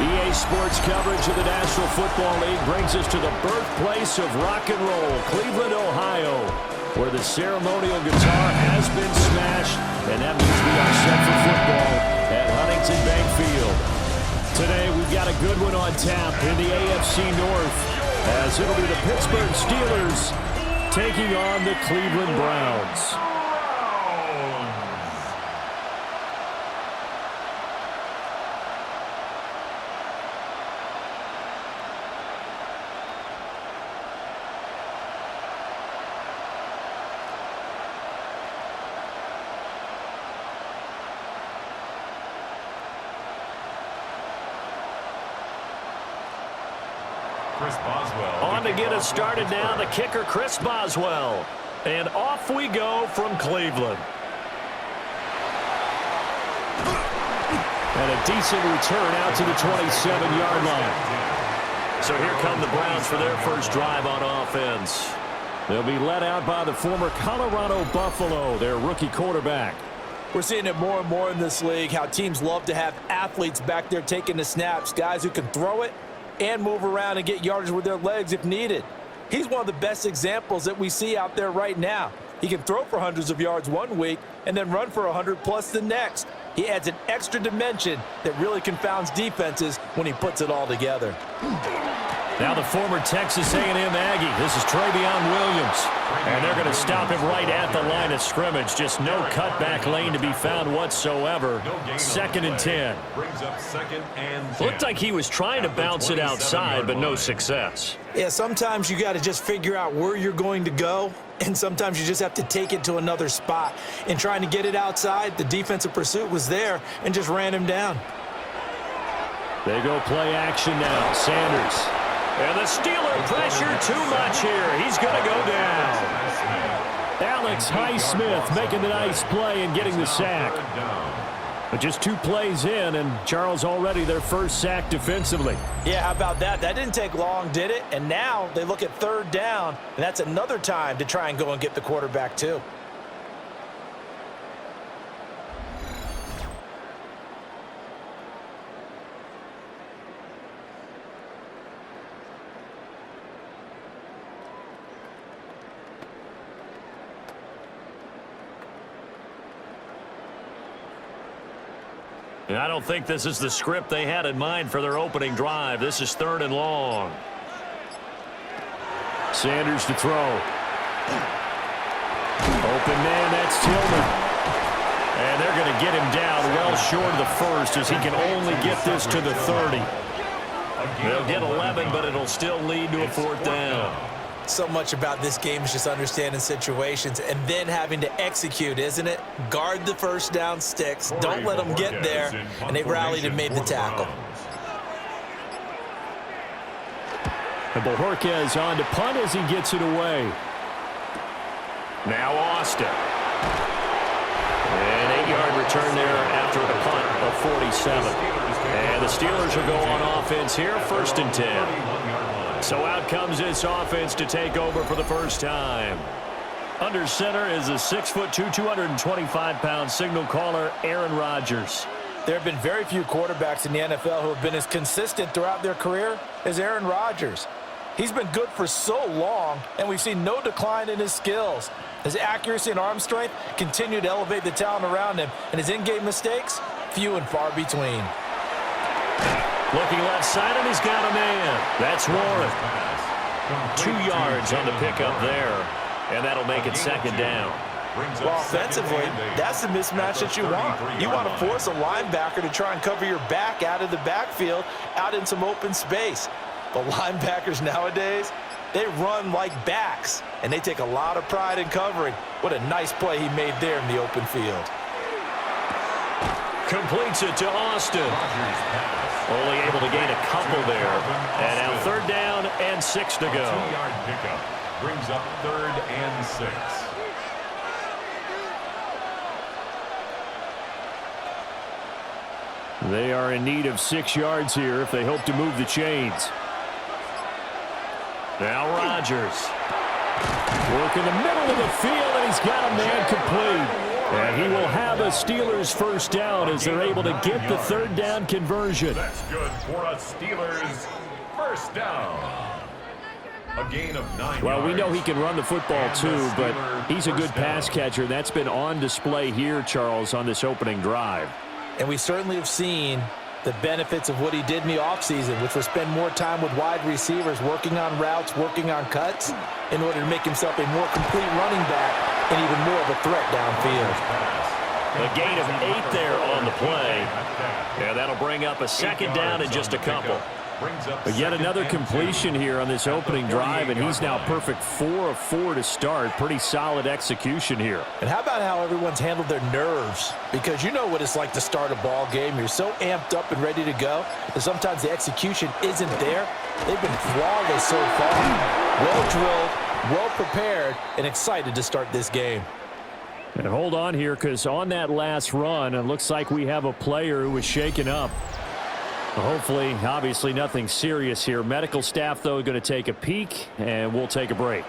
EA Sports coverage of the National Football League brings us to the birthplace of rock and roll, Cleveland, Ohio, where the ceremonial guitar has been smashed, and that means we are set for football at Huntington Bank Field. Today, we've got a good one on tap in the AFC North, as it'll be the Pittsburgh Steelers taking on the Cleveland Browns. On to get us started now, the kicker, Chris Boswell. And off we go from Cleveland. And a decent return out to the 27-yard line. So here come the Browns for their first drive on offense. They'll be led out by the former Colorado Buffalo, their rookie quarterback. We're seeing it more and more in this league, how teams love to have athletes back there taking the snaps, guys who can throw it and move around and get yardage with their legs if needed. He's one of the best examples that we see out there right now. He can throw for hundreds of yards one week and then run for 100+ the next. He adds an extra dimension that really confounds defenses when he puts it all together. Now the former Texas A&M Aggie. This is Travion Williams. And they're going to stop him right at the line of scrimmage. Just no cutback lane to be found whatsoever. 2nd and 10. Brings up 2nd and 10. Looked like he was trying to bounce it outside, but no success. Yeah, sometimes you got to just figure out where you're going to go, and sometimes you just have to take it to another spot. In trying to get it outside, the defensive pursuit was there and just ran him down. They go play action now. Sanders. And the Steeler pressure too much here. He's going to go down. Alex Highsmith making the nice play and getting the sack. But just 2 plays in, and Charles already their first sack defensively. Yeah, how about that? That didn't take long, did it? And now they look at 3rd down, and that's another time to try and go and get the quarterback too. And I don't think this is the script they had in mind for their opening drive. This is 3rd and long. Sanders to throw. Open man, that's Tillman. And they're going to get him down well short of the first, as he can only get this to the 30. They'll get 11, but it'll still lead to a 4th down. So much about this game is just understanding situations and then having to execute, isn't it? Guard the first down sticks. Don't let them get there. And they rallied and made the tackle. And Bojorquez on to punt as he gets it away. Now Austin. An 8-yard return there after the punt of 47. And the Steelers will go on offense here, 1st and 10. So out comes this offense to take over for the first time. Under center is a 6'2", 225-pound signal caller, Aaron Rodgers. There have been very few quarterbacks in the NFL who have been as consistent throughout their career as Aaron Rodgers. He's been good for so long, and we've seen no decline in his skills. His accuracy and arm strength continue to elevate the talent around him, and his in-game mistakes, few and far between. Looking left side, and he's got a man. That's Warren. 2 yards on the pickup there, and that'll make it 2nd down. Well, offensively, that's the mismatch that you want. You want to force a linebacker to try and cover your back out of the backfield, out in some open space. But linebackers nowadays, they run like backs, and they take a lot of pride in covering. What a nice play he made there in the open field. Completes it to Austin. Only able to gain a couple there. And now 3rd down and 6 to go. 2-yard pickup brings up 3rd and 6. They are in need of 6 yards here if they hope to move the chains. Now Rodgers. Work in the middle of the field, and he's got a man complete. And he will have a Steelers first down as they're able to get the third down conversion. That's good for a Steelers first down. A gain of 9 Well, we yards. know he can run the football too, but he's a good pass catcher. That's been on display here, Charles, on this opening drive. And we certainly have seen the benefits of what he did in the offseason, which was spend more time with wide receivers, working on routes, working on cuts, in order to make himself a more complete running back and even more of a threat downfield. A gain of 8 there on the play. Yeah, that'll bring up a second down and just a couple. But yet another completion here on this opening drive, and he's now perfect 4 of 4 to start. Pretty solid execution here. And how about how everyone's handled their nerves? Because you know what it's like to start a ball game. You're so amped up and ready to go that sometimes the execution isn't there. They've been flawless so far. Well drilled, well prepared, and excited to start this game. And hold on here, because on that last run, it looks like we have a player who was shaken up. Hopefully, obviously nothing serious here. Medical staff, though, going to take a peek, and we'll take a break.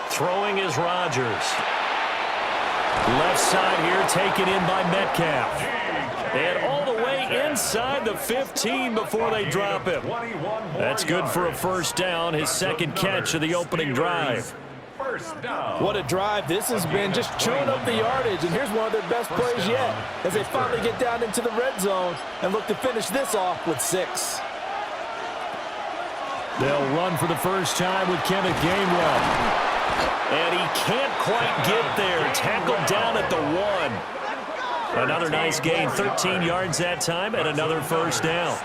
Throwing is Rodgers. Left side here taken in by Metcalf. And all the way inside the 15 before they drop him. That's good for a first down, his second catch of the opening drive. What a drive this has been, just chewing up the yardage. And here's one of their best plays yet as they finally get down into the red zone and look to finish this off with 6. They'll run for the first time with Kenneth Gainwell. And he can't quite get there. Tackled down at the 1. Another nice gain, 13 yards that time, and another first down.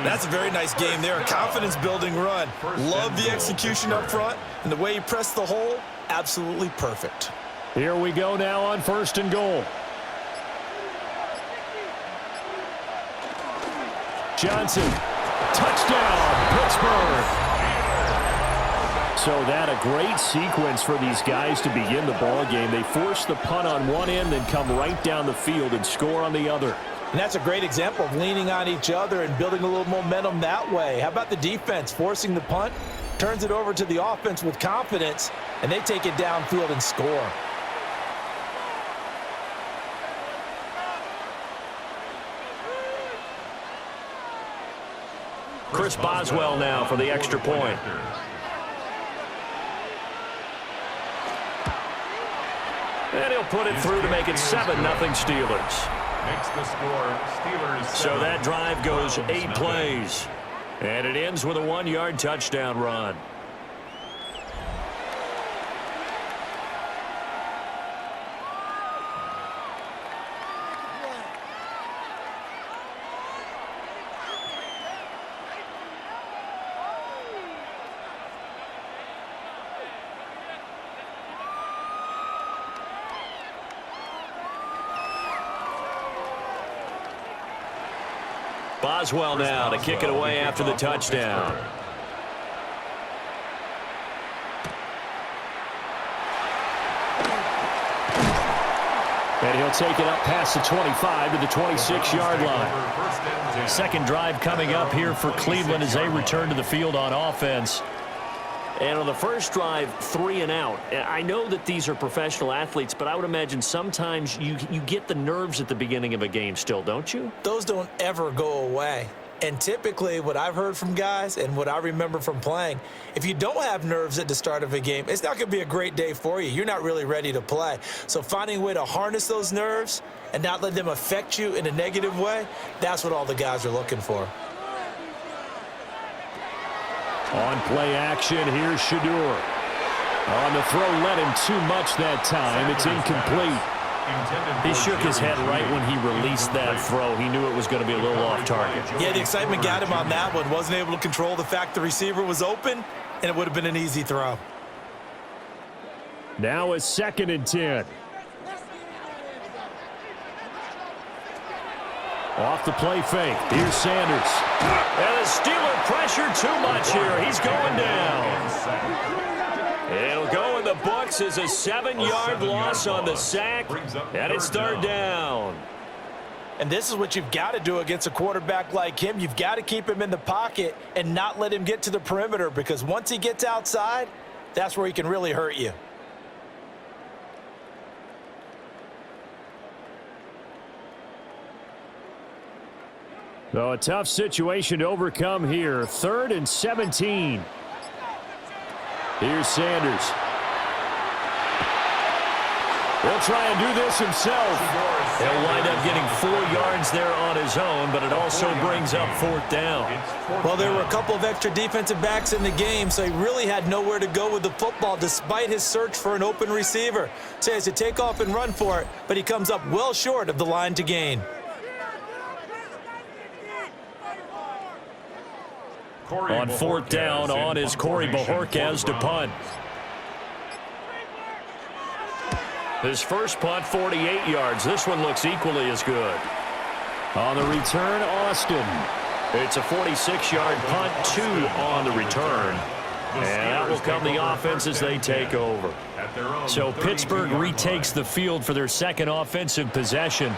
That's a very nice game there, a confidence-building run. Love the execution up front, and the way he pressed the hole, absolutely perfect. Here we go now on 1st and goal. Johnson, touchdown, Pittsburgh. So that a great sequence for these guys to begin the ball game. They force the punt on one end, then come right down the field and score on the other. And that's a great example of leaning on each other and building a little momentum that way. How about the defense forcing the punt, turns it over to the offense with confidence, and they take it downfield and score. Chris Boswell now for the extra point. And he'll put it through to make it 7-0 Steelers. Makes the score Steelers 7. So that drive goes 8 plays. And it ends with a 1-yard touchdown run. Boswell now to kick it away after the touchdown. And he'll take it up past the 25 to the 26-yard line. Second drive coming up here for Cleveland as they return to the field on offense. And on the first drive, 3 and out. I know that these are professional athletes, but I would imagine sometimes you get the nerves at the beginning of a game still, don't you? Those don't ever go away. And typically what I've heard from guys and what I remember from playing, if you don't have nerves at the start of a game, it's not going to be a great day for you. You're not really ready to play. So finding a way to harness those nerves and not let them affect you in a negative way, that's what all the guys are looking for. On play action, here's Shadur. On the throw, let him too much that time. It's incomplete. He shook his head right when he released that throw. He knew it was going to be a little off target. Yeah, the excitement got him on that one. Wasn't able to control the fact the receiver was open, and it would have been an easy throw. Now a 2nd and 10. Off the play fake. Here's Sanders. And the Steeler pressure too much here. He's going down. It'll go in the books as a 7-yard loss on the sack. And it's third down. And this is what you've got to do against a quarterback like him. You've got to keep him in the pocket and not let him get to the perimeter, because once he gets outside, that's where he can really hurt you. So a tough situation to overcome here. 3rd and 17. Here's Sanders. He'll try and do this himself. He'll wind up getting 4 yards there on his own, but it also brings up 4th down. Well, there were a couple of extra defensive backs in the game, so he really had nowhere to go with the football despite his search for an open receiver. So he has to take off and run for it, but he comes up well short of the line to gain. On 4th down, on is Corey Bojorquez to punt. His first punt, 48 yards. This one looks equally as good. On the return, Austin. It's a 46-yard punt, 2 on the return. And that will come the offense as they take over. So Pittsburgh retakes the field for their second offensive possession.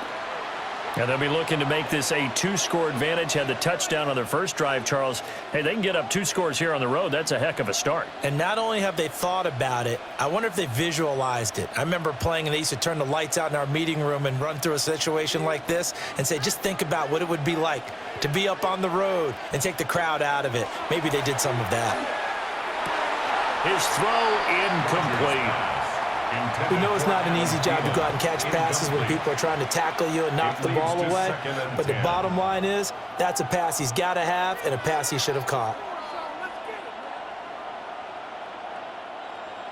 And they'll be looking to make this a 2-score advantage. Had the touchdown on their first drive, Charles. Hey, they can get up 2 scores here on the road. That's a heck of a start. And not only have they thought about it, I wonder if they visualized it. I remember playing, and they used to turn the lights out in our meeting room and run through a situation like this and say, just think about what it would be like to be up on the road and take the crowd out of it. Maybe they did some of that. His throw incomplete. We know it's not an easy job to go out and catch passes when people are trying to tackle you and knock the ball away. But the bottom line is, that's a pass he's got to have and a pass he should have caught.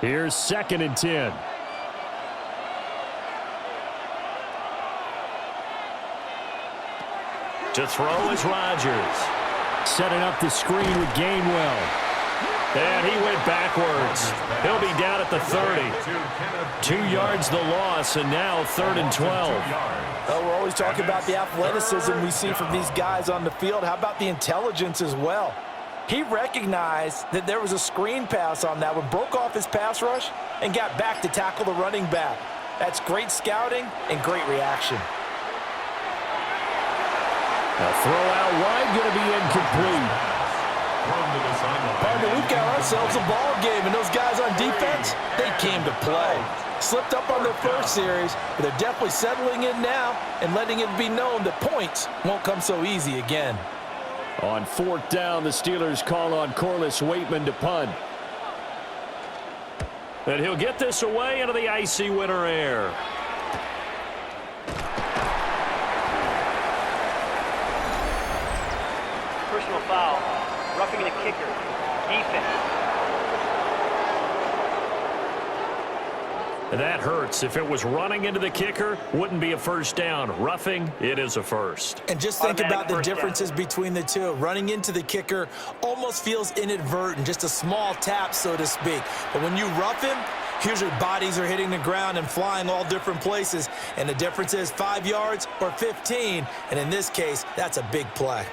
Here's 2nd and 10. To throw is Rodgers. Setting up the screen with Gainwell. And he went backwards. He'll be down at the 30. 2 yards the loss, and now 3rd and 12. Well, we're always talking about the athleticism we see from these guys on the field. How about the intelligence as well? He recognized that there was a screen pass on that one, broke off his pass rush, and got back to tackle the running back. That's great scouting and great reaction. A throw out wide, going to be incomplete. Partner, we've got ourselves a ball game, and those guys on defense, they came to play. Slipped up on their first series, but they're definitely settling in now and letting it be known that points won't come so easy again. On 4th down, the Steelers call on Corliss Waitman to punt. And he'll get this away into the icy winter air. Personal foul. Roughing the kicker. Defense. And that hurts. If it was running into the kicker, wouldn't be a first down. Roughing, it is a first. And just think about the differences between the two. Running into the kicker almost feels inadvertent, just a small tap, so to speak. But when you rough him, here's your bodies are hitting the ground and flying all different places. And the difference is 5 yards or 15. And in this case, that's a big play.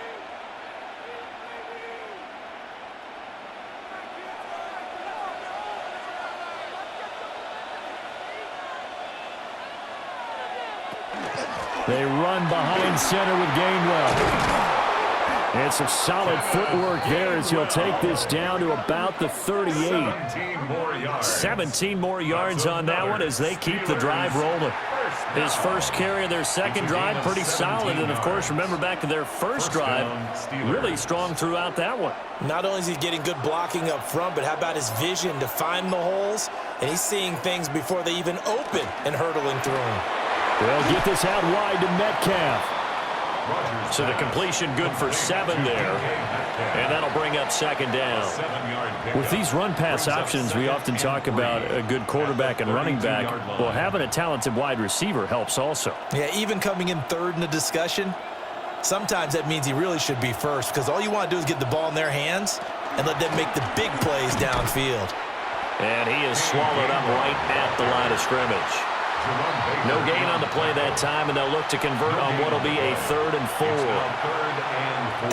They run behind center with Gainwell. And some solid footwork there as he'll take this down to about the 38. 17 more yards on that one as they keep the drive rolling. His first carry of their second drive, pretty solid. And, of course, remember back to their first drive, really strong throughout that one. Not only is he getting good blocking up front, but how about his vision to find the holes? And he's seeing things before they even open and hurdling through them. They'll get this out wide to Metcalf. So the completion good for 7 there. And that'll bring up 2nd down. With these run-pass options, we often talk about a good quarterback and running back. Well, having a talented wide receiver helps also. Yeah, even coming in 3rd in the discussion, sometimes that means he really should be first, because all you want to do is get the ball in their hands and let them make the big plays downfield. And he is swallowed up right at the line of scrimmage. No gain on the play that time, and they'll look to convert on what will be a 3rd and 4.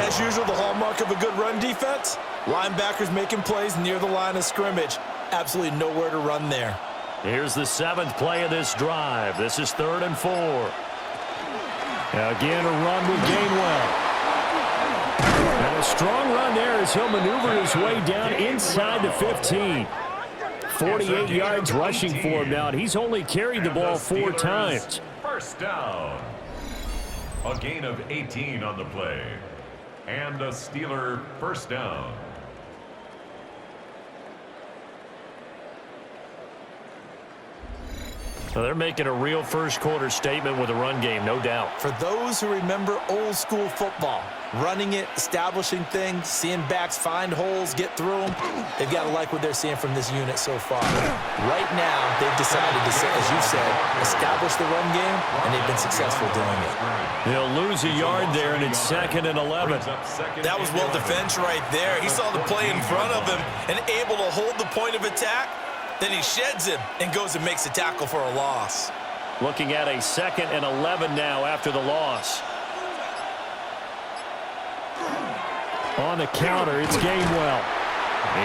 As usual, the hallmark of a good run defense, linebackers making plays near the line of scrimmage. Absolutely nowhere to run there. Here's the 7th play of this drive. This is 3rd and 4. Again, a run with Gainwell. And a strong run there as he'll maneuver his way down inside the 15. 48 yards rushing for him now, and he's only carried the ball 4 times. First down. A gain of 18 on the play. And a Steeler first down. So they're making a real first-quarter statement with a run game, no doubt. For those who remember old-school football, running it, establishing things, seeing backs find holes, get through them, they've got to like what they're seeing from this unit so far. Right now, they've decided to, as you said, establish the run game, and they've been successful doing it. They'll lose a yard there, and it's 2nd and 11. That was well defense right there. He saw the play in front of him and able to hold the point of attack. Then he sheds him and goes and makes a tackle for a loss. Looking at a 2nd and 11 now after the loss. On the counter, it's Gainwell.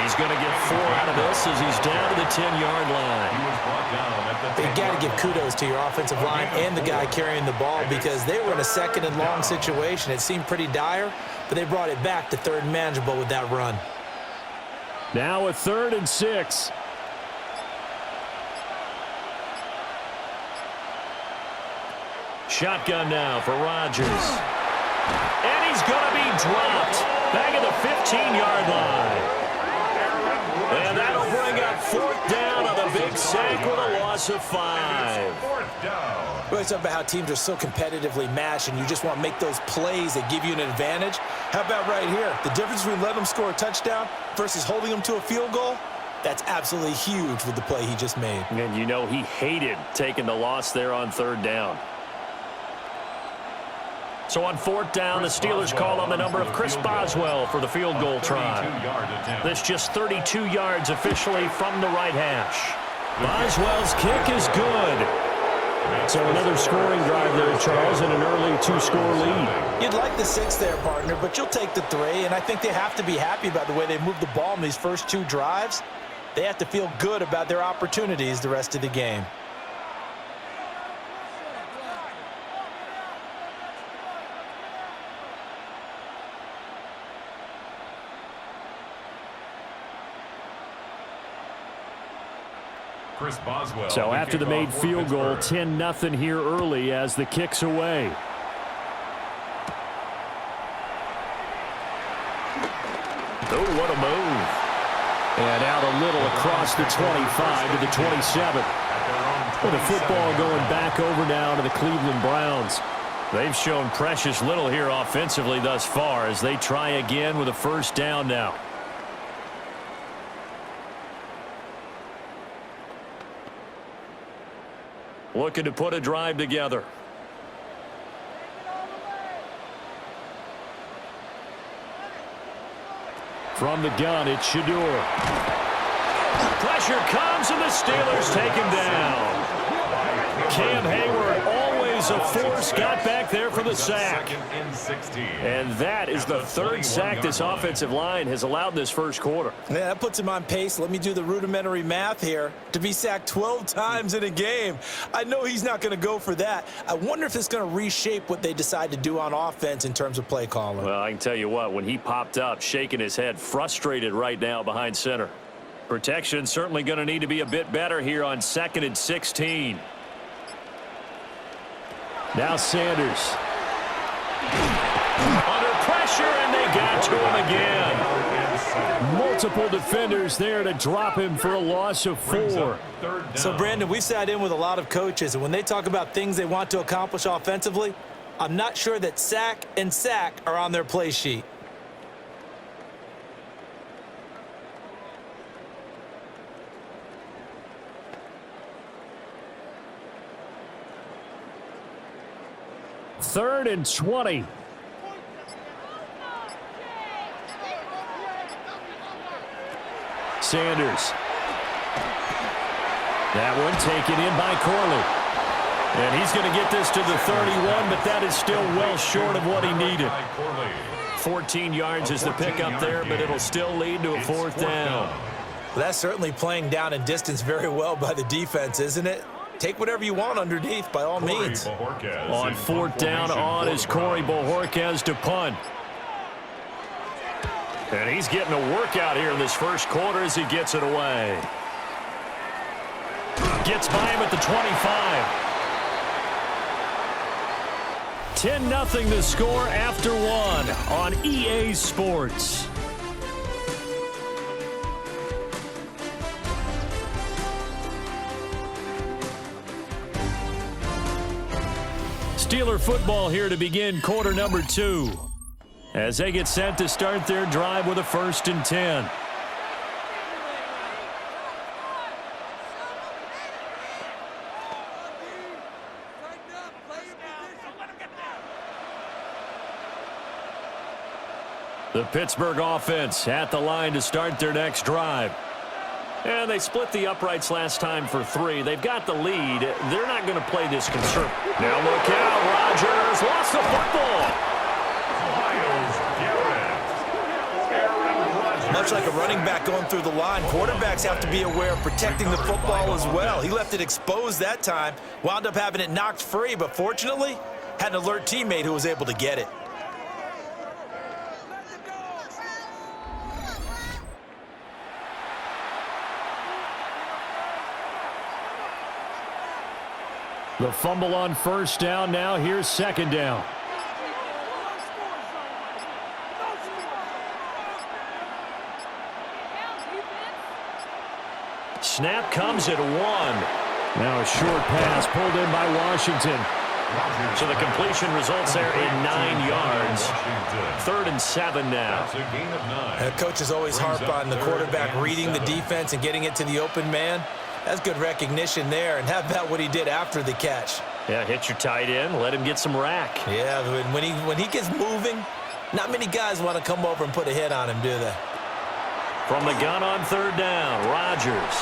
He's going to get 4 out of this as he's down to the 10-yard line. You've got to give kudos to your offensive line and the guy carrying the ball because they were in a 2nd and long situation. It seemed pretty dire, but they brought it back to 3rd and manageable with that run. Now a 3rd and 6. Shotgun now for Rodgers. And he's going to be dropped back at the 15-yard line. And that'll bring up 4th down on the big sack with a loss of 5. We always talk about how teams are so competitively matched and you just want to make those plays that give you an advantage. How about right here? The difference between letting them score a touchdown versus holding them to a field goal, that's absolutely huge with the play he just made. And you know he hated taking the loss there on 3rd down. So on 4th down, the Steelers call on the number of Chris Boswell for the field goal try. This just 32 yards officially from the right hash. Boswell's kick is good. So another scoring drive there, Charles, and an early 2-score lead. You'd like the 6 there, partner, but you'll take the 3, and I think they have to be happy about the way they moved the ball in these first 2 drives. They have to feel good about their opportunities the rest of the game. Chris Boswell. So after the made field goal, 10-0 here early as the kick's away. Oh, what a move. And out a little across the 25 to the 27. With the football going back over now to the Cleveland Browns. They've shown precious little here offensively thus far as they try again with a 1st down now. Looking to put a drive together. From the gun, it's Shador. Pressure comes, and the Steelers take him down. Cam Hayward, always a force, got back there for the sack. And that is the 3rd sack this offensive line has allowed in this first quarter. Yeah, that puts him on pace. Let me do the rudimentary math here. To be sacked 12 times in a game, I know he's not going to go for that. I wonder if it's going to reshape what they decide to do on offense in terms of play calling. Well, I can tell you what, when he popped up, shaking his head, frustrated right now behind center. Protection certainly going to need to be a bit better here on 2nd and 16. Now Sanders. Under pressure, and they got to him again. Multiple defenders there to drop him for a loss of 4. So, Brandon, we've sat in with a lot of coaches, and when they talk about things they want to accomplish offensively, I'm not sure that sack and sack are on their play sheet. Third and 20. Sanders. That one taken in by Corley. And he's going to get this to the 31, but that is still well short of what he needed. 14 yards is the pickup there, but it'll still lead to a fourth down. Well, that's certainly playing down in distance very well by the defense, isn't it? Take whatever you want underneath, by all means. On fourth down on is Corey Bojorquez to punt. And he's getting a workout here in this first quarter as he gets it away. Gets by him at the 25. 10-0 the score after one on EA Sports. Steeler football here to begin quarter number 2 as they get set to start their drive with a 1st and 10. The Pittsburgh offense at the line to start their next drive. And they split the uprights last time for 3. They've got the lead. They're not going to play this conservative. Now look out. Rodgers lost the football. Much like a running back going through the line, quarterbacks have to be aware of protecting the football as well. He left it exposed that time, wound up having it knocked free, but fortunately had an alert teammate who was able to get it. The fumble on first down. Now here's second down. Snap comes at 1. Now a short pass pulled in by Washington. So the completion results there in 9 yards. 3rd and 7 now. The coaches always harp on the quarterback reading the defense and getting it to the open man. That's good recognition there. And how about what he did after the catch? Yeah, hit your tight end, let him get some rack. Yeah, when he gets moving, not many guys want to come over and put a hit on him, do they? From the gun on 3rd down, Rodgers.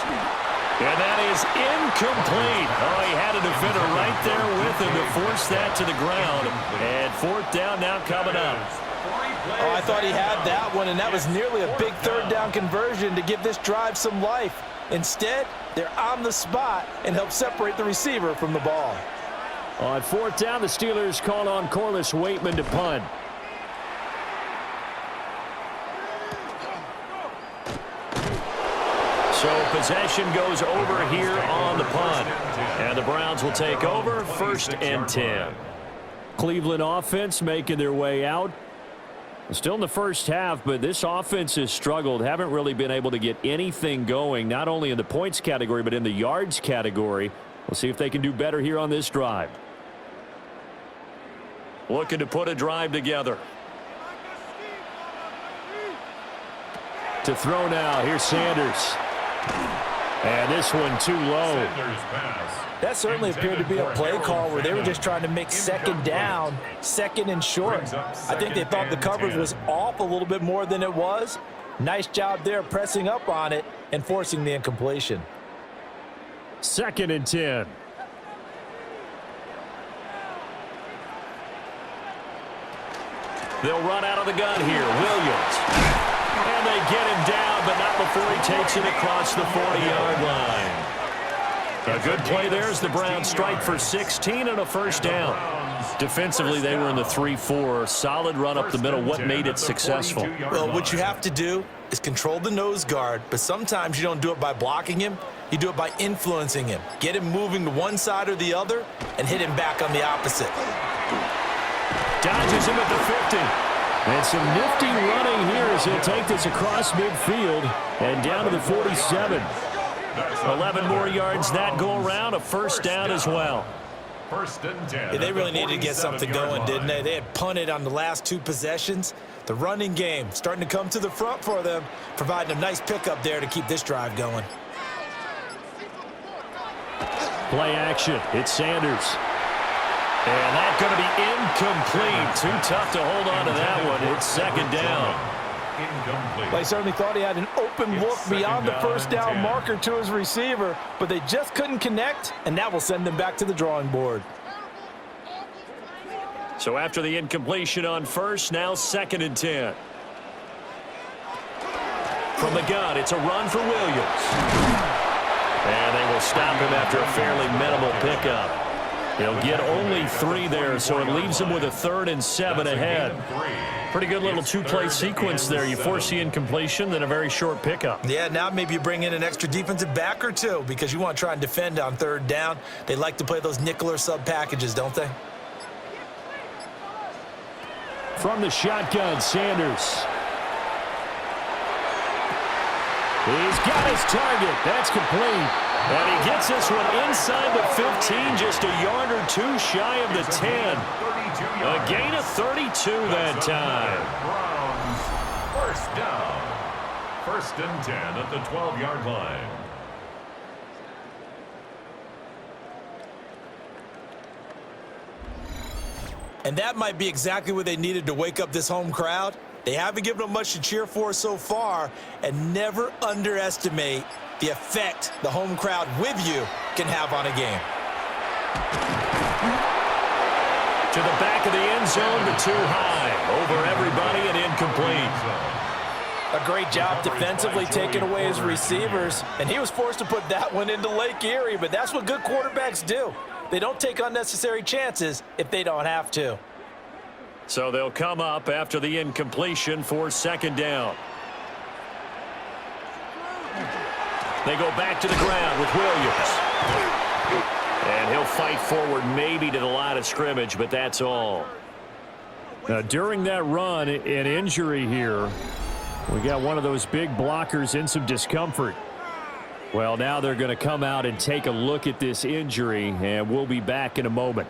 And that is incomplete. Oh, he had a defender right there with him to force that to the ground. And 4th down now coming up. Oh, I thought he had that one, and that was nearly a big 3rd down conversion to give this drive some life. Instead, they're on the spot and help separate the receiver from the ball. On 4th down, the Steelers call on Corliss Waitman to punt. So possession goes over here on the punt. And the Browns will take over 1st and 10. Cleveland offense making their way out. Still in the first half, but this offense has struggled. Haven't really been able to get anything going, not only in the points category, but in the yards category. We'll see if they can do better here on this drive. Looking to put a drive together. To throw now, here's Sanders. And this one too low. That certainly appeared to be a play call where they were just trying to make 2nd down, 2nd and short. I think they thought the coverage was off a little bit more than it was. Nice job there pressing up on it and forcing the incompletion. 2nd and 10. They'll run out of the gun here. Williams. And they get him down, but not before he takes it across the 40-yard line. A good play there as the Browns strike for 16 and a 1st down. Defensively, they were in the 3-4. Solid run up the middle. What made it successful? Well, what you have to do is control the nose guard, but sometimes you don't do it by blocking him. You do it by influencing him. Get him moving to one side or the other and hit him back on the opposite. Dodges him at the 50. And some nifty running here as he'll take this across midfield and down to the 47. 11 more yards that go around, a 1st down as well. 1st and 10. Yeah, they really needed to get something going, didn't they? They had punted on the last 2 possessions. The running game starting to come to the front for them, providing a nice pickup there to keep this drive going. Play action. It's Sanders. And that's going to be incomplete. Too tough to hold on to that one. It's 2nd down. Incomplete. Well, he certainly thought he had an open look beyond the first down marker to his receiver, but they just couldn't connect, and that will send them back to the drawing board. So after the incompletion on first, now 2nd and 10. From the gun, it's a run for Williams. And they will stop him after a fairly minimal pickup. He'll get only 3 there, so it leaves him with a 3rd and 7 ahead. Pretty good little 2-play sequence there. You force the incompletion, then a very short pickup. Yeah, now maybe you bring in an extra defensive back or 2 because you want to try and defend on 3rd down. They like to play those nickel or sub packages, don't they? From the shotgun, Sanders. He's got his target. That's complete. And he gets this one inside the 15, just a yard or 2 shy of the 10. A gain of 32 that time. Browns, 1st down. 1st and 10 at the 12-yard line. And that might be exactly what they needed to wake up this home crowd. They haven't given them much to cheer for so far, and never underestimate the effect the home crowd with you can have on a game. To the back of the end zone, the 2 high. Over everybody and incomplete. A great job defensively taking away his receivers, and he was forced to put that one into Lake Erie, but that's what good quarterbacks do. They don't take unnecessary chances if they don't have to. So they'll come up after the incompletion for 2nd down. They go back to the ground with Williams. And he'll fight forward maybe to the line of scrimmage, but that's all. Now, during that run, an injury here. We got one of those big blockers in some discomfort. Well, now they're going to come out and take a look at this injury, and we'll be back in a moment.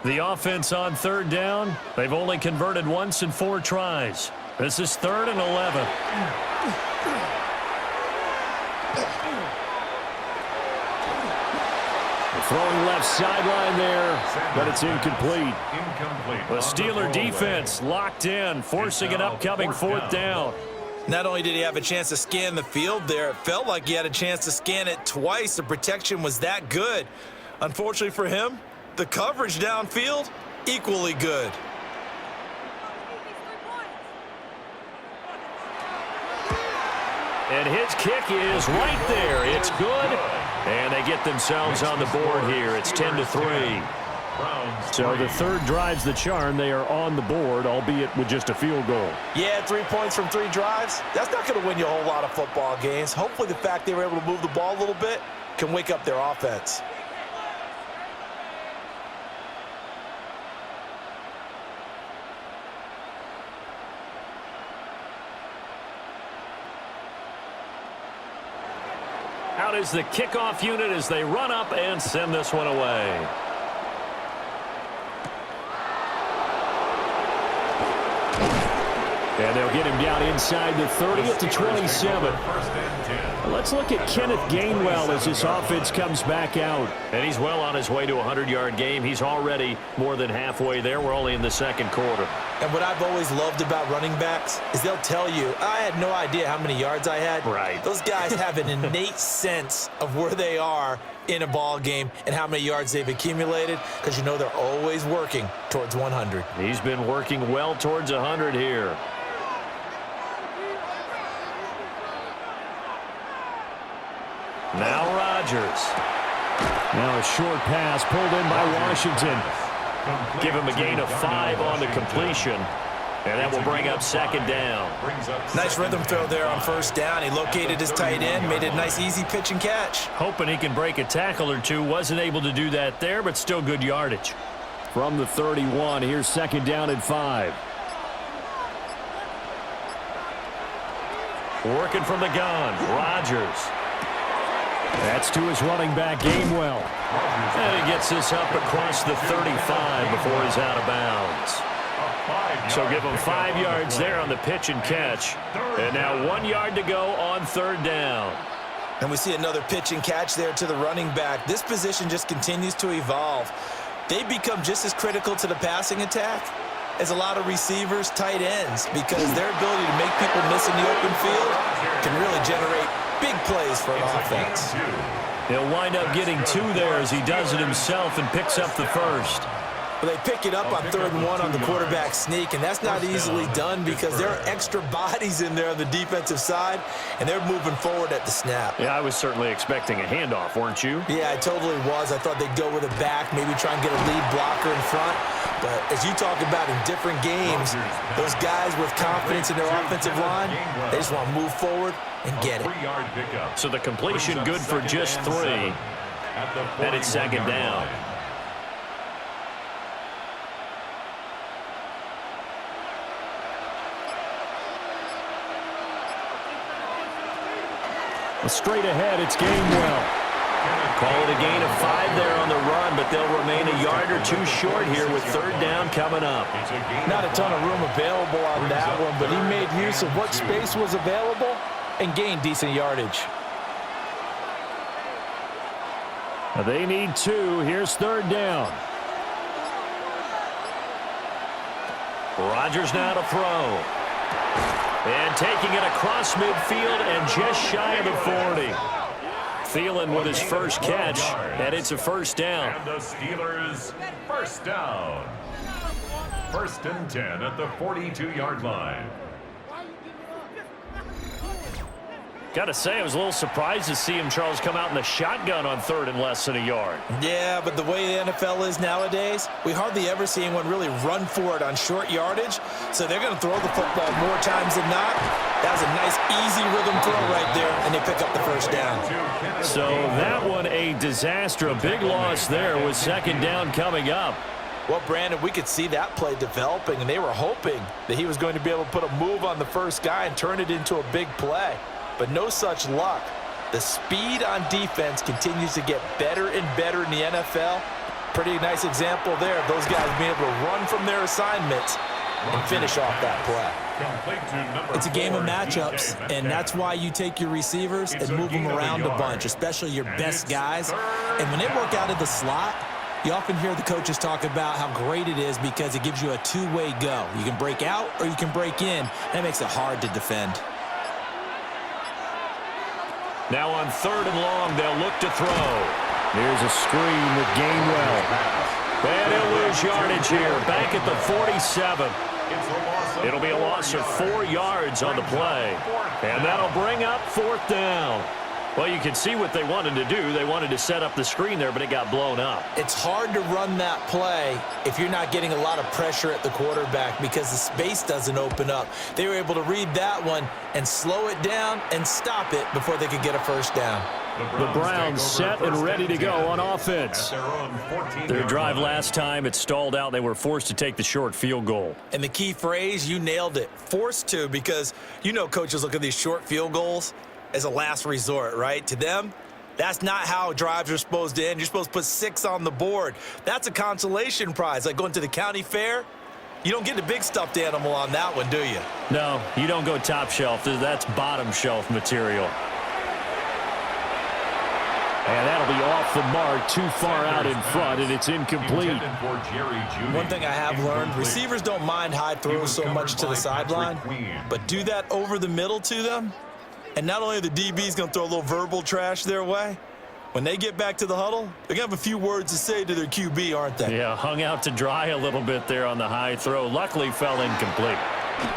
The offense on 3rd down, they've only converted once in 4 tries. This is 3rd and 11. Throwing left sideline there, but it's incomplete. The Steeler defense locked in, forcing an upcoming 4th down. Not only did he have a chance to scan the field there, it felt like he had a chance to scan it twice. The protection was that good. Unfortunately for him, the coverage downfield, equally good. And his kick is right there. It's good. And they get themselves on the board here. It's 10-3. So the 3rd drives the charm. They are on the board, albeit with just a field goal. Yeah, 3 points from 3 drives. That's not going to win you a whole lot of football games. Hopefully the fact they were able to move the ball a little bit can wake up their offense. Out is the kickoff unit as they run up and send this one away. And they'll get him down inside the 30 at the 27. Let's look at Kenneth Gainwell as this offense comes back out. And he's well on his way to a 100-yard game. He's already more than halfway there. We're only in the 2nd quarter. And what I've always loved about running backs is they'll tell you, I had no idea how many yards I had. Right. Those guys have an innate sense of where they are in a ball game and how many yards they've accumulated because you know they're always working towards 100. He's been working well towards 100 here. Now Rodgers. Now a short pass pulled in by Washington. Give him a gain of 5 on the completion. And that will bring up 2nd down. Nice rhythm throw there on 1st down. He located his tight end, made it a nice easy pitch and catch. Hoping he can break a tackle or 2. Wasn't able to do that there, but still good yardage. From the 31, here's 2nd down and 5. Working from the gun, Rodgers. That's to his running back, Gainwell. And he gets this up across the 35 before he's out of bounds. So give him 5 yards there on the pitch and catch. And now 1 yard to go on 3rd down. And we see another pitch and catch there to the running back. This position just continues to evolve. They become just as critical to the passing attack is a lot of receivers, tight ends, because their ability to make people miss in the open field can really generate big plays for an offense. He'll wind up getting 2 there as he does it himself and picks up the first. Well, they pick it up on 3rd and 1 on the quarterback sneak, and that's not easily done because there are extra bodies in there on the defensive side, and they're moving forward at the snap. Yeah, I was certainly expecting a handoff, weren't you? Yeah, I totally was. I thought they'd go with a back, maybe try and get a lead blocker in front. But as you talk about in different games, those guys with confidence in their offensive line, they just want to move forward and get it. So the completion good for just 3, and it's 2nd down. Straight ahead, it's Gainwell. Call it a gain of 5 there on the run, but they'll remain a yard or 2 short here with 3rd down coming up. Not a ton of room available on that one, but he made use of what space was available and gained decent yardage. They need 2. Here's 3rd down. Rodgers now to throw. And taking it across midfield and just shy of the 40. Thielen with his first catch, and it's a 1st down. And the Steelers, 1st down. 1st and 10 at the 42-yard line. Got to say, I was a little surprised to see him, Charles, come out in the shotgun on 3rd and less than a yard. Yeah, but the way the NFL is nowadays, we hardly ever see anyone really run for it on short yardage. So they're going to throw the football more times than not. That was a nice, easy rhythm throw right there, and they pick up the 1st down. So that one a disaster. A big loss there with 2nd down coming up. Well, Brandon, we could see that play developing, and they were hoping that he was going to be able to put a move on the first guy and turn it into a big play. But no such luck. The speed on defense continues to get better and better in the NFL. Pretty nice example there of those guys being able to run from their assignments and finish off that play. It's a game of matchups, and that's why you take your receivers and move them around a bunch, especially your best guys. And when they work out of the slot, you often hear the coaches talk about how great it is because it gives you a 2-way go. You can break out or you can break in. That makes it hard to defend. Now on 3rd and long, they'll look to throw. Here's a screen with Gainwell. And he'll lose yardage here, back at the 47. It'll be a loss of 4 yards on the play. And that'll bring up 4th down. Well, you can see what they wanted to do. They wanted to set up the screen there, but it got blown up. It's hard to run that play if you're not getting a lot of pressure at the quarterback because the space doesn't open up. They were able to read that one and slow it down and stop it before they could get a 1st down. The Browns set and ready to go on offense. Their drive last time, it stalled out. They were forced to take the short field goal. And the key phrase, you nailed it, forced to, because you know coaches look at these short field goals as a last resort, right? To them, that's not how drives are supposed to end. You're supposed to put 6 on the board. That's a consolation prize, like going to the county fair. You don't get the big stuffed animal on that one, do you? No, you don't go top shelf. That's bottom shelf material. And that'll be off the mark, too far out in front, and it's incomplete. One thing I have learned, receivers don't mind high throws so much to the sideline, but do that over the middle to them, and not only are the DBs going to throw a little verbal trash their way, when they get back to the huddle, they're going to have a few words to say to their QB, aren't they? Yeah, hung out to dry a little bit there on the high throw. Luckily, fell incomplete.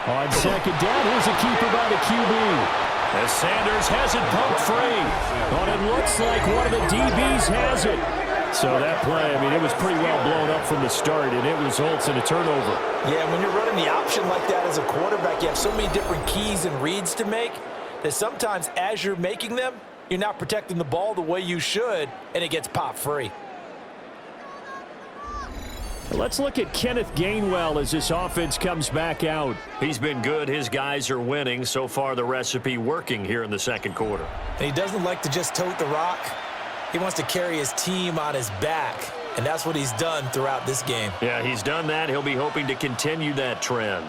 On 2nd down, here's a keeper by the QB. As Sanders has it poked free. But it looks like one of the DBs has it. So that play, I mean, it was pretty well blown up from the start, and it results in a turnover. Yeah, when you're running the option like that as a quarterback, you have so many different keys and reads to make that sometimes as you're making them, you're not protecting the ball the way you should, and it gets popped free. Let's look at Kenneth Gainwell as this offense comes back out. He's been good. His guys are winning. So far, the recipe working here in the 2nd quarter. And he doesn't like to just tote the rock. He wants to carry his team on his back, and that's what he's done throughout this game. Yeah, he's done that. He'll be hoping to continue that trend.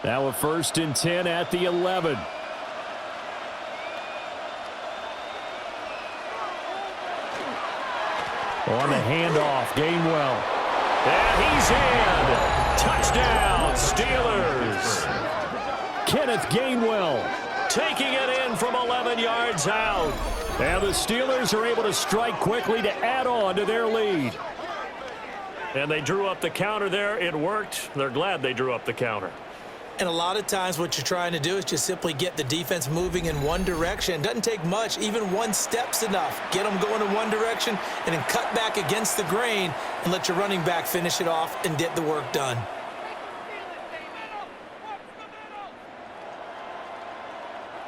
Now a 1st and 10 at the 11. On the handoff, Gainwell. And he's in. Touchdown, Steelers. Kenneth Gainwell taking it in from 11 yards out. And the Steelers are able to strike quickly to add on to their lead. And they drew up the counter there. It worked. They're glad they drew up the counter. And a lot of times what you're trying to do is just simply get the defense moving in one direction. Doesn't take much. Even one step's enough. Get them going in one direction and then cut back against the grain and let your running back finish it off and get the work done.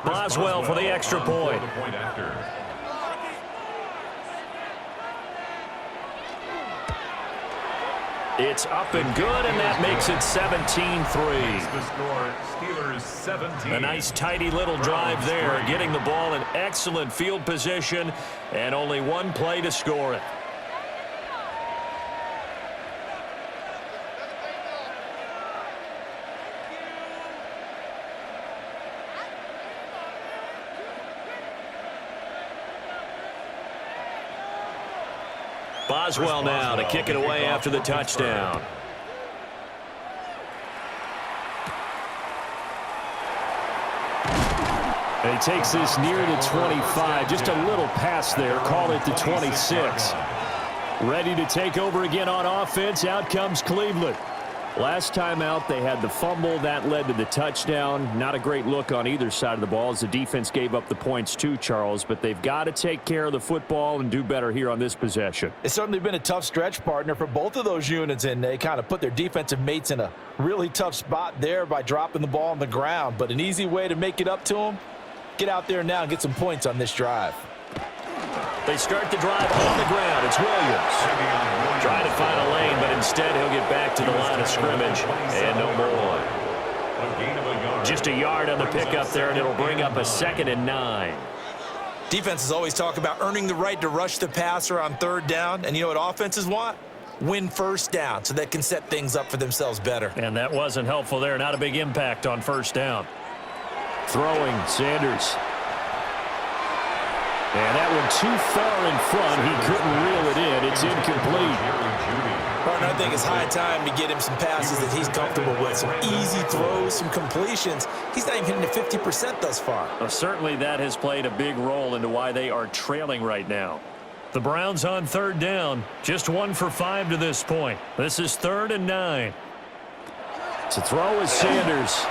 Boswell for the extra point. It's up and good, and that makes it 17-3. The score, Steelers 17. A nice, tidy little drive there, getting the ball in excellent field position, and only one play to score it. Boswell now to kick it away after the touchdown. And he takes this near the 25. Just a little pass there. Call it the 26. Ready to take over again on offense. Out comes Cleveland. Last time out, they had the fumble. That led to the touchdown. Not a great look on either side of the ball as the defense gave up the points too, Charles. But they've got to take care of the football and do better here on this possession. It's certainly been a tough stretch, partner, for both of those units, and they kind of put their defensive mates in a really tough spot there by dropping the ball on the ground. But an easy way to make it up to them, get out there now and get some points on this drive. They start the drive on the ground. It's Williams. Trying to find a lane, but instead he'll get back to the line of scrimmage. And no more. Just a yard on the pickup there, and it'll bring up a 2nd and 9. Defenses always talk about earning the right to rush the passer on 3rd down. And you know what offenses want? Win 1st down so they can set things up for themselves better. And that wasn't helpful there. Not a big impact on 1st down. Throwing, Sanders. And that one too far in front. He couldn't reel it in. It's incomplete. Partner, I think it's high time to get him some passes that he's comfortable with. Some easy throws, some completions. He's not even hitting the 50% thus far. Well, certainly that has played a big role into why they are trailing right now. The Browns on 3rd down. Just 1 for 5 to this point. This is 3rd and 9. To throw is Sanders.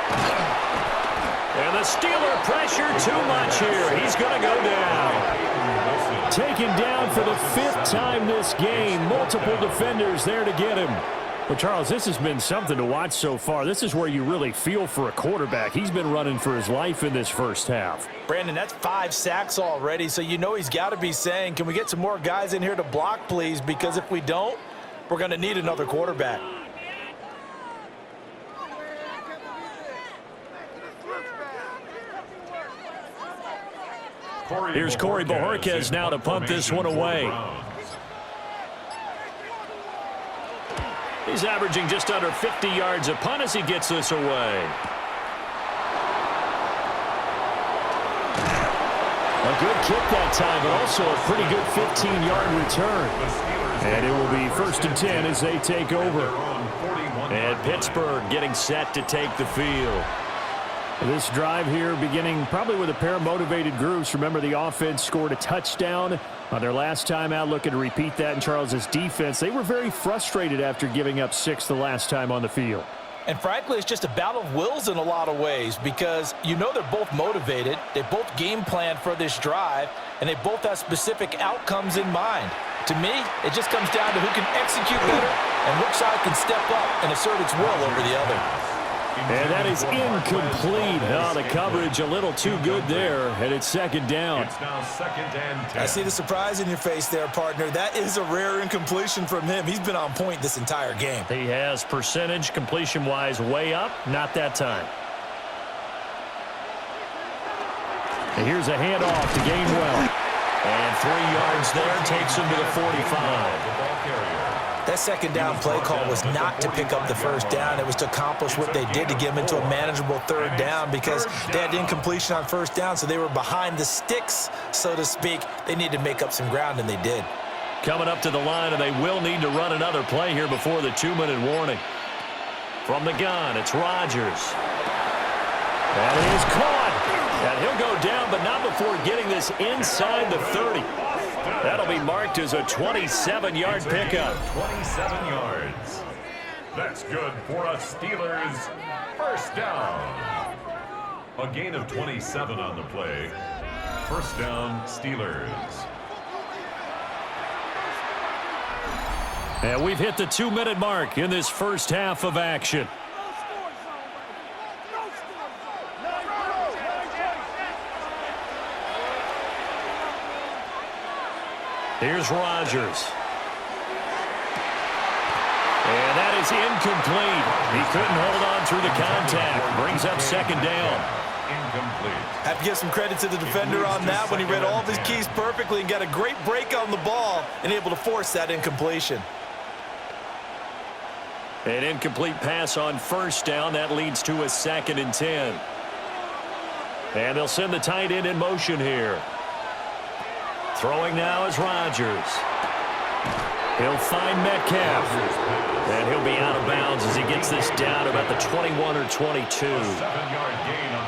And the Steeler pressure too much here. He's going to go down. Taken down for the 5th time this game. Multiple defenders there to get him. Well, Charles, this has been something to watch so far. This is where you really feel for a quarterback. He's been running for his life in this first half. Brandon, that's 5 sacks already, so you know he's got to be saying, can we get some more guys in here to block, please? Because if we don't, we're going to need another quarterback. Here's Corey Bojorquez now to pump this one away. He's averaging just under 50 yards a punt as he gets this away. A good kick that time, but also a pretty good 15-yard return. And it will be 1st and 10 as they take over. And Pittsburgh getting set to take the field. This drive here beginning probably with a pair of motivated groups. Remember, the offense scored a touchdown on their last time out. Looking to repeat that in Charles's defense. They were very frustrated after giving up 6 the last time on the field. And frankly, it's just a battle of wills in a lot of ways because you know they're both motivated. They both game plan for this drive, and they both have specific outcomes in mind. To me, it just comes down to who can execute better and which side can step up and assert its will over the other. And that is incomplete. Oh, the coverage a little too good there, and it's 2nd down. It's now 2nd and 10. I see the surprise in your face there, partner. That is a rare incompletion from him. He's been on point this entire game. He has percentage completion-wise way up. Not that time. And here's a handoff to Gainwell. And 3 yards there takes him to the 45. That 2nd down play call was not to pick up the 1st down. It was to accomplish what they did to get them into a manageable 3rd down because they had incompletion on 1st down, so they were behind the sticks, so to speak. They needed to make up some ground, and they did. Coming up to the line, and they will need to run another play here before the 2-minute warning. From the gun, it's Rodgers. And he is caught. And he'll go down, but not before getting this inside the 30. That'll be marked as a 27-yard pickup. 27 yards. That's good for a Steelers first down. A gain of 27 on the play. First down, Steelers. And we've hit the 2-minute mark in this first half of action. Here's Rodgers. And that is incomplete. He couldn't hold on through the contact. Brings up second down. Incomplete. Have to give some credit to the defender on that when he read all of his keys perfectly and got a great break on the ball and able to force that incompletion. An incomplete pass on first down. That leads to a 2nd and 10. And they'll send the tight end in motion here. Throwing now is Rodgers. He'll find Metcalf. And he'll be out of bounds as he gets this down about the 21 or 22.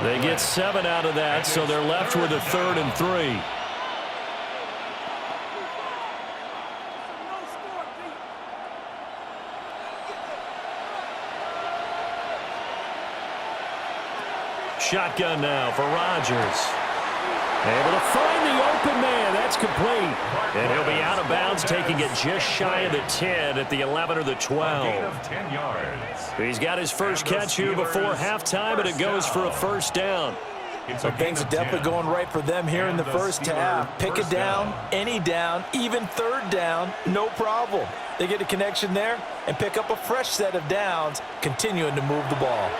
They get 7 out of that, so they're left with a 3rd and 3. Shotgun now for Rodgers. Able to find the open man. That's complete. And he'll be out of bounds, taking it just shy of the 10 at the 11 or the 12. A gain of 10 yards. He's got his first catch here before halftime, and it goes for a first down. So things are definitely going right for them here in the first half. Pick it down, any down, even 3rd down, no problem. They get a connection there and pick up a fresh set of downs, continuing to move the ball.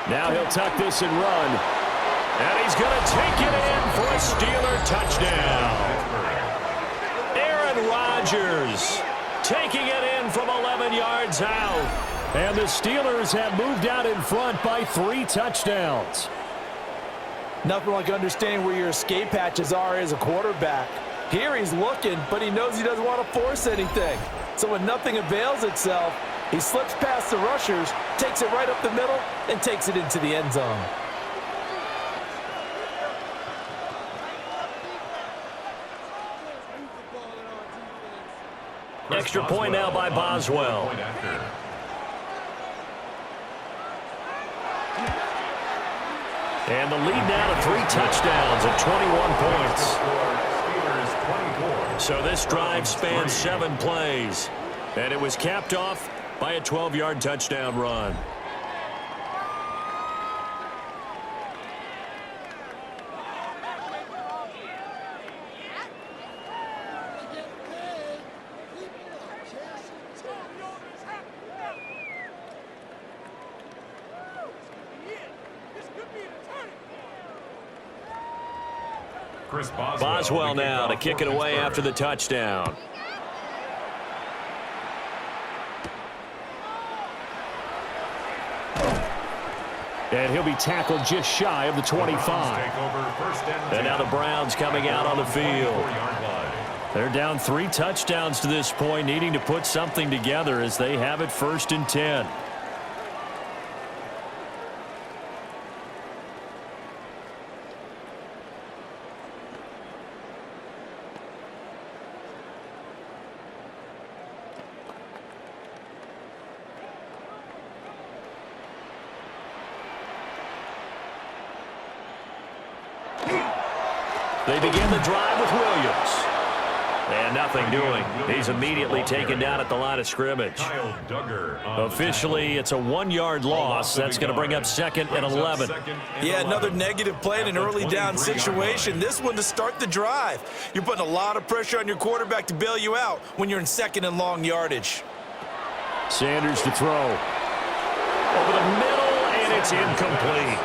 Now he'll tuck this and run. And he's going to take it in for a Steeler touchdown. Aaron Rodgers taking it in from 11 yards out. And the Steelers have moved out in front by 3 touchdowns. Nothing like understanding where your escape hatches are as a quarterback. Here he's looking, but he knows he doesn't want to force anything. So when nothing avails itself, he slips past the rushers, takes it right up the middle, and takes it into the end zone. Extra point now by Boswell. And the lead now to 3 touchdowns at 21 points. So this drive spans 7 plays. And it was capped off by a 12-yard touchdown run. Boswell now to kick it away after the touchdown. And he'll be tackled just shy of the 25. And now the Browns coming out on the field. They're down 3 touchdowns to this point, needing to put something together as they have it 1st and 10. They begin the drive with Williams. And nothing doing. He's immediately taken down at the line of scrimmage. Officially, it's a 1-yard loss. That's going to bring up 2nd and 11. Yeah, another negative play in an early down situation. This one to start the drive. You're putting a lot of pressure on your quarterback to bail you out when you're in 2nd and long yardage. Sanders to throw. Over the middle, and it's incomplete.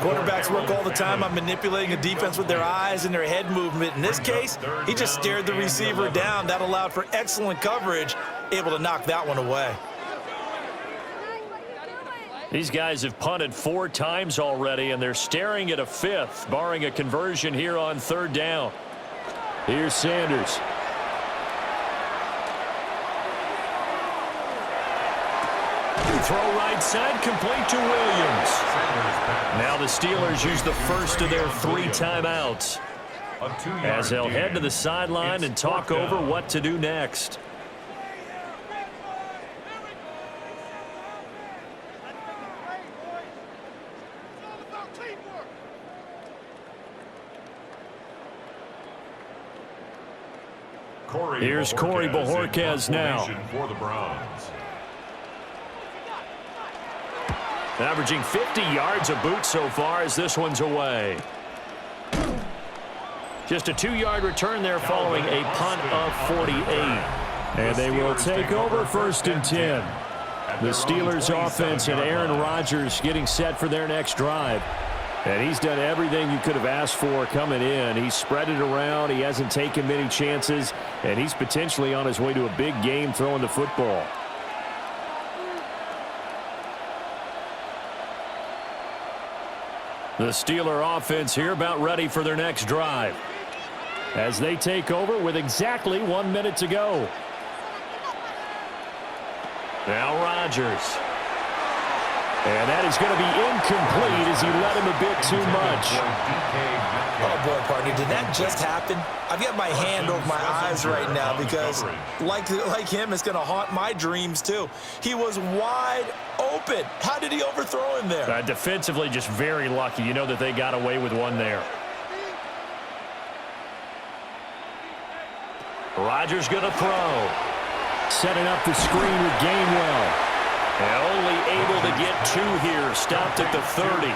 Quarterbacks work all the time on manipulating a defense with their eyes and their head movement. In this case, he just stared the receiver down. That allowed for excellent coverage, able to knock that one away. These guys have punted 4 times already, and they're staring at a 5th, barring a conversion here on 3rd down. Here's Sanders. throw right side, complete to Williams. Now the Steelers use the first of their 3 timeouts as they'll head to the sideline and talk over what to do next. Here's Corey Bojorquez now. For the Browns. Averaging 50 yards a boot so far as this one's away. Just a 2-yard return there following a punt of 48. And they will take over 1st and 10. The Steelers offense and Aaron Rodgers getting set for their next drive. And he's done everything you could have asked for coming in. He's spread it around. He hasn't taken many chances. And he's potentially on his way to a big game throwing the football. The Steeler offense here about ready for their next drive as they take over with exactly 1 minute to go. Now Rodgers. And that is going to be incomplete as he let him a bit too much. Oh, boy, partner, did that just happen? I've got my hand over my eyes right now because, like him, it's going to haunt my dreams, too. He was wide open. How did he overthrow him there? Defensively, just very lucky. You know that they got away with one there. Rodgers going to throw. Setting up the screen with Gainwell. And only able to get 2 here. Stopped at the 30.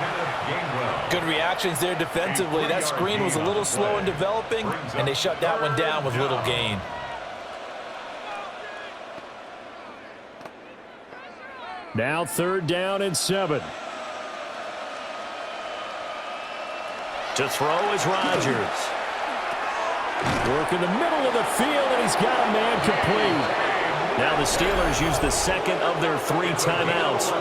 Good reactions there defensively. That screen was a little slow in developing, and they shut that one down with little gain. Now 3rd down and 7. To throw is Rodgers. Work in the middle of the field, and he's got a man complete. Now the Steelers use the 2nd of their 3 timeouts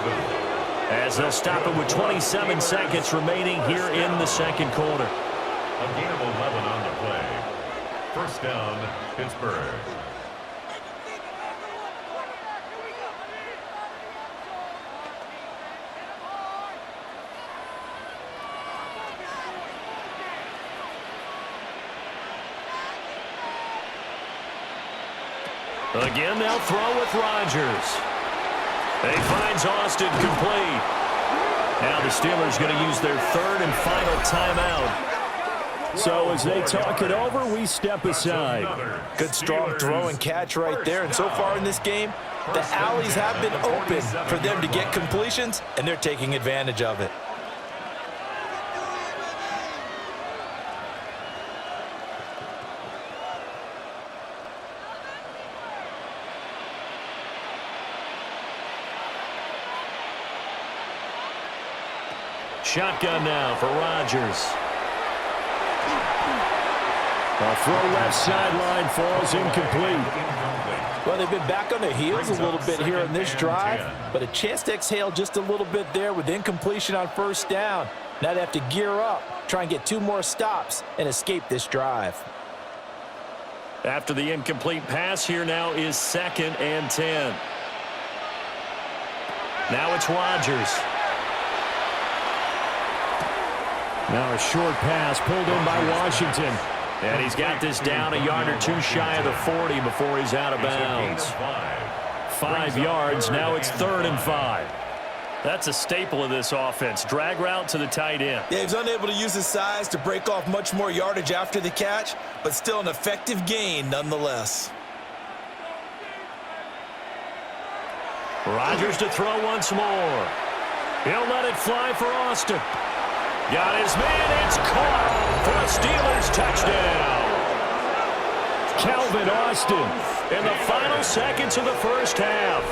as they'll stop it with 27 seconds remaining here in the 2nd quarter. A gain of 11 on the play. 1st down, Pittsburgh. Again, they'll throw with Rodgers. He finds Austin complete. Now the Steelers going to use their 3rd and final timeout. So as they talk it over, we step aside. Good strong throw and catch right there. And so far in this game, the alleys have been open for them to get completions, and they're taking advantage of it. Shotgun now for Rodgers. A throw left sideline falls incomplete. Well, they've been back on their heels a little bit here in this drive, but a chance to exhale just a little bit there with incompletion on 1st down. Now they have to gear up, try and get 2 more stops, and escape this drive. After the incomplete pass, here now is 2nd and 10. Now it's Rodgers. Now a short pass pulled in by Washington. And he's got this down a yard or 2 shy of the 40 before he's out of bounds. 5 yards, now it's 3rd and 5. That's a staple of this offense. Drag route to the tight end. Yeah, he's unable to use his size to break off much more yardage after the catch, but still an effective gain nonetheless. Rodgers to throw once more. He'll let it fly for Austin. Got his man, it's caught for a Steelers touchdown. Calvin Austin in the final seconds of the 1st half.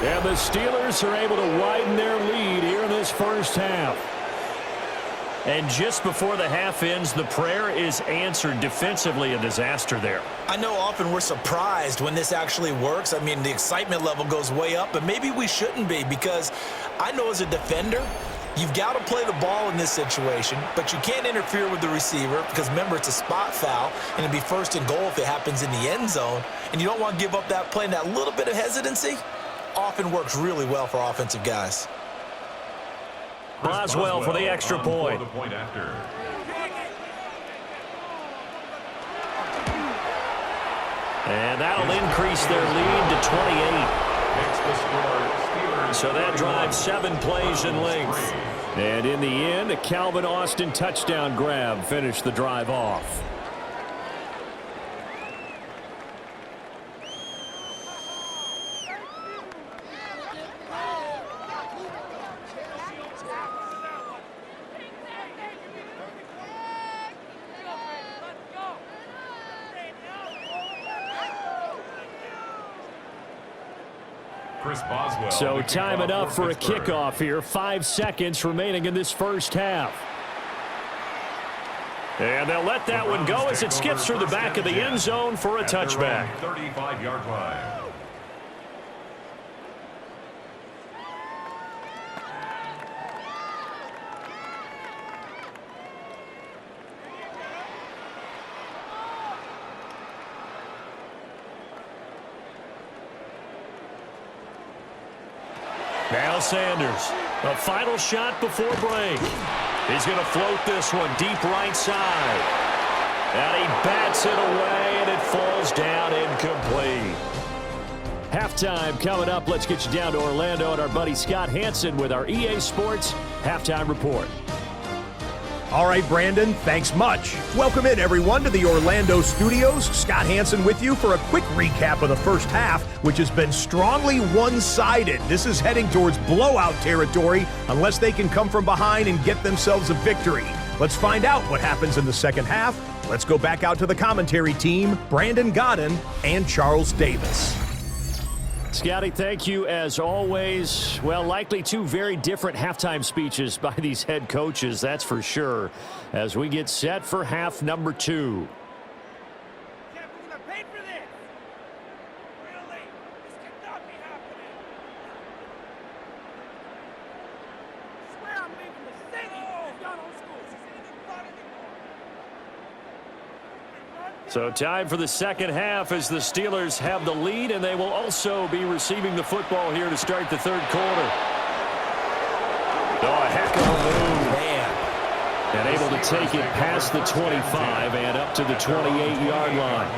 And the Steelers are able to widen their lead here in this 1st half. And just before the half ends, the prayer is answered. Defensively, a disaster there. I know often we're surprised when this actually works. I mean, the excitement level goes way up, but maybe we shouldn't be, because I know as a defender, you've got to play the ball in this situation, but you can't interfere with the receiver because, remember, it's a spot foul, and it'd be 1st and goal if it happens in the end zone, and you don't want to give up that play and that little bit of hesitancy. often works really well for offensive guys. Boswell for the extra point. The point after. And that'll increase their lead to 28. Makes the score. Steelers. So that drives 7 plays in length. And in the end, a Calvin Austin touchdown grab finished the drive off. Boswell, So time it up for a kickoff here. 5 seconds remaining in this first half. And they'll let that one go as it skips through the back of the end zone for a touchback. 35-yard line. Now Sanders, a final shot before break. He's going to float this one deep right side. And he bats it away, and it falls down incomplete. Halftime coming up. Let's get you down to Orlando and our buddy Scott Hansen with our EA Sports Halftime Report. All right, Brandon, thanks much. Welcome in, everyone, to the Orlando studios. Scott Hansen with you for a quick recap of the first half, which has been strongly one-sided. This is heading towards blowout territory unless they can come from behind and get themselves a victory. Let's find out what happens in the second half. Let's go back out to the commentary team, Brandon Godden and Charles Davis. Scotty, thank you as always. Well, likely 2 very different halftime speeches by these head coaches, that's for sure, as we get set for half number 2. So time for the second half as the Steelers have the lead, and they will also be receiving the football here to start the third quarter. Oh, a heck of a move. Man. And able to take it past the 25 and up to the 28-yard line.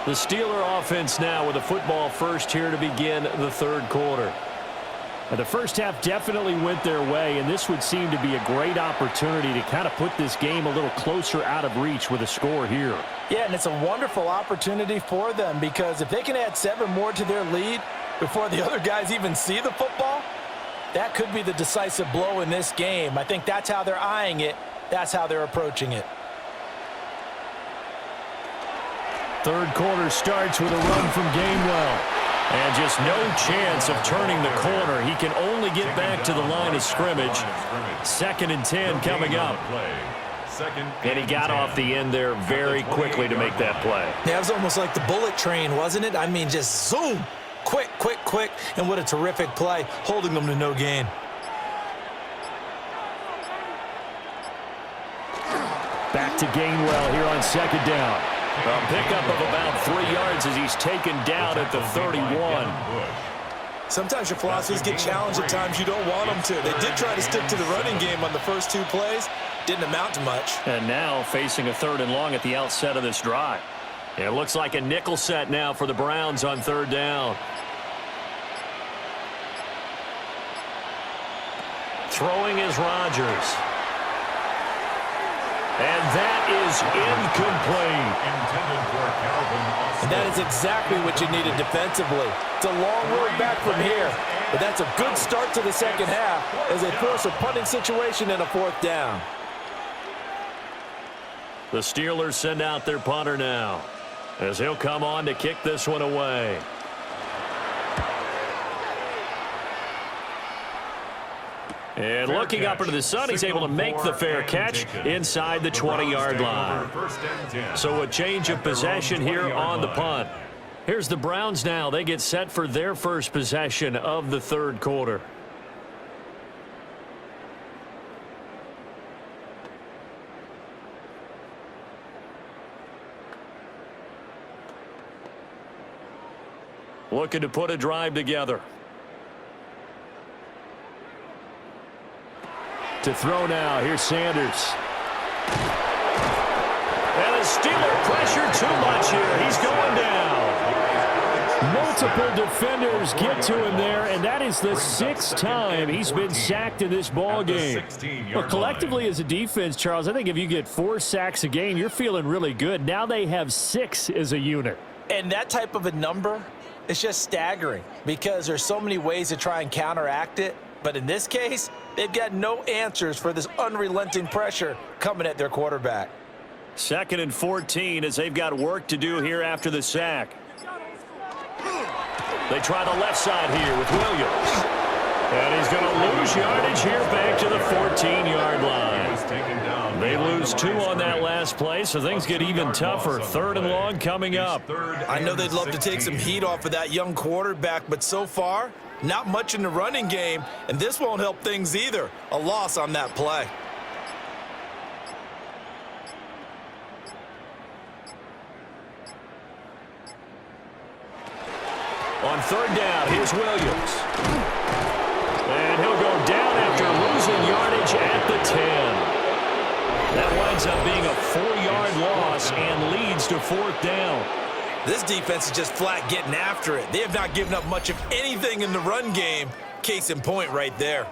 The Steeler offense now with the football first here to begin the third quarter. And the first half definitely went their way, and this would seem to be a great opportunity to kind of put this game a little closer out of reach with a score here. Yeah, and it's a wonderful opportunity for them because if they can add 7 more to their lead before the other guys even see the football, that could be the decisive blow in this game. I think that's how they're eyeing it. That's how they're approaching it. Third quarter starts with a run from Gainwell. And just no chance of turning the corner. He can only get back to the line of scrimmage. 2nd and 10 coming up. And he got off the end there very quickly to make that play. Yeah, it was almost like the bullet train, wasn't it? I mean, just zoom. Quick, quick, quick. And what a terrific play, holding them to no gain. Back to Gainwell here on 2nd down. A pickup of about 3 yards as he's taken down at the 31. Sometimes your philosophies get challenged at times you don't want them to. They did try to stick to the running game on the first 2 plays. Didn't amount to much. And now facing a 3rd and long at the outset of this drive. It looks like a nickel set now for the Browns on 3rd down. Throwing is Rodgers. And that is incomplete. And that is exactly what you needed defensively. It's a long road back from here, but that's a good start to the second half as they force a punting situation and a 4th down. The Steelers send out their punter now as he'll come on to kick this one away. And looking up into the sun, he's able to make the fair catch inside the 20-yard line. So a change of possession here on the punt. Here's the Browns now. They get set for their first possession of the third quarter. Looking to put a drive together. To throw now. Here's Sanders. And the Steeler pressure too much here. He's going down. Multiple defenders get to him there, and that is the 6th time he's been sacked in this ball game. Well, collectively as a defense, Charles, I think if you get 4 sacks a game, you're feeling really good. Now they have 6 as a unit. And that type of a number is just staggering because there's so many ways to try and counteract it. But in this case, they've got no answers for this unrelenting pressure coming at their quarterback. 2nd and 14 as they've got work to do here after the sack. They try the left side here with Williams. And he's going to lose yardage here back to the 14-yard line. They lose 2 on that last play, so things get even tougher. 3rd and long coming up. I know they'd love to take some heat off of that young quarterback, but so far, not much in the running game, and this won't help things either. A loss on that play. On 3rd down, here's Williams. And he'll go down after losing yardage at the 10. That winds up being a 4-yard loss and leads to 4th down. This defense is just flat getting after it. They have not given up much of anything in the run game. Case in point right there.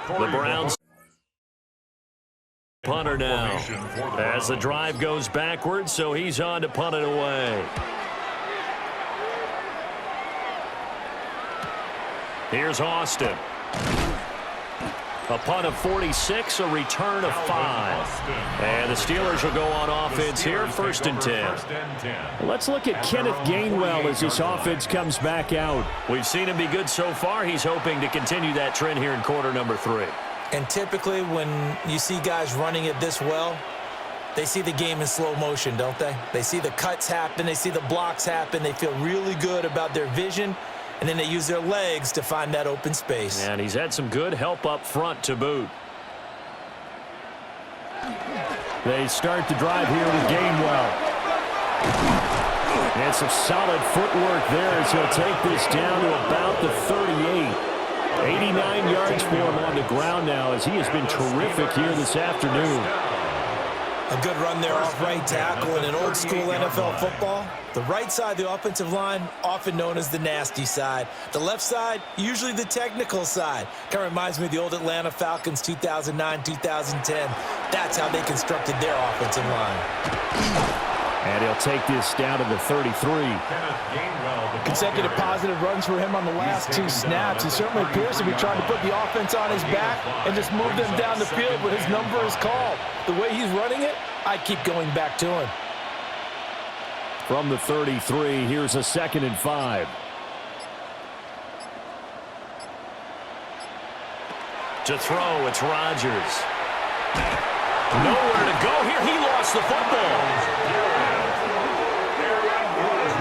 The Browns punter now as the drive goes backwards, so he's on to punt it away. Here's Austin. A punt of 46, a return of 5. And the Steelers will go on offense here, 1st and 10. Let's look at Kenneth Gainwell as this offense comes back out. We've seen him be good so far. He's hoping to continue that trend here in quarter number 3. And typically when you see guys running it this well, they see the game in slow motion, don't they? They see the cuts happen. They see the blocks happen. They feel really good about their vision. And then they use their legs to find that open space. And he's had some good help up front to boot. They start the drive here with Gainwell. And some solid footwork there as he'll take this down to about the 38. 89 yards for him on the ground now as he has been terrific here this afternoon. A good run there off right tackle in an old school NFL football. The right side of the offensive line, often known as the nasty side. The left side, usually the technical side. Kind of reminds me of the old Atlanta Falcons 2009, 2010. That's how they constructed their offensive line. And he'll take this down to the 33. Consecutive positive runs for him on the last 2 snaps. He certainly appears to be trying to put the offense on his back and just move them down the field when his number is called. The way he's running it, I keep going back to him. From the 33, here's a 2nd and 5. To throw, it's Rodgers. Nowhere to go here. He lost the football.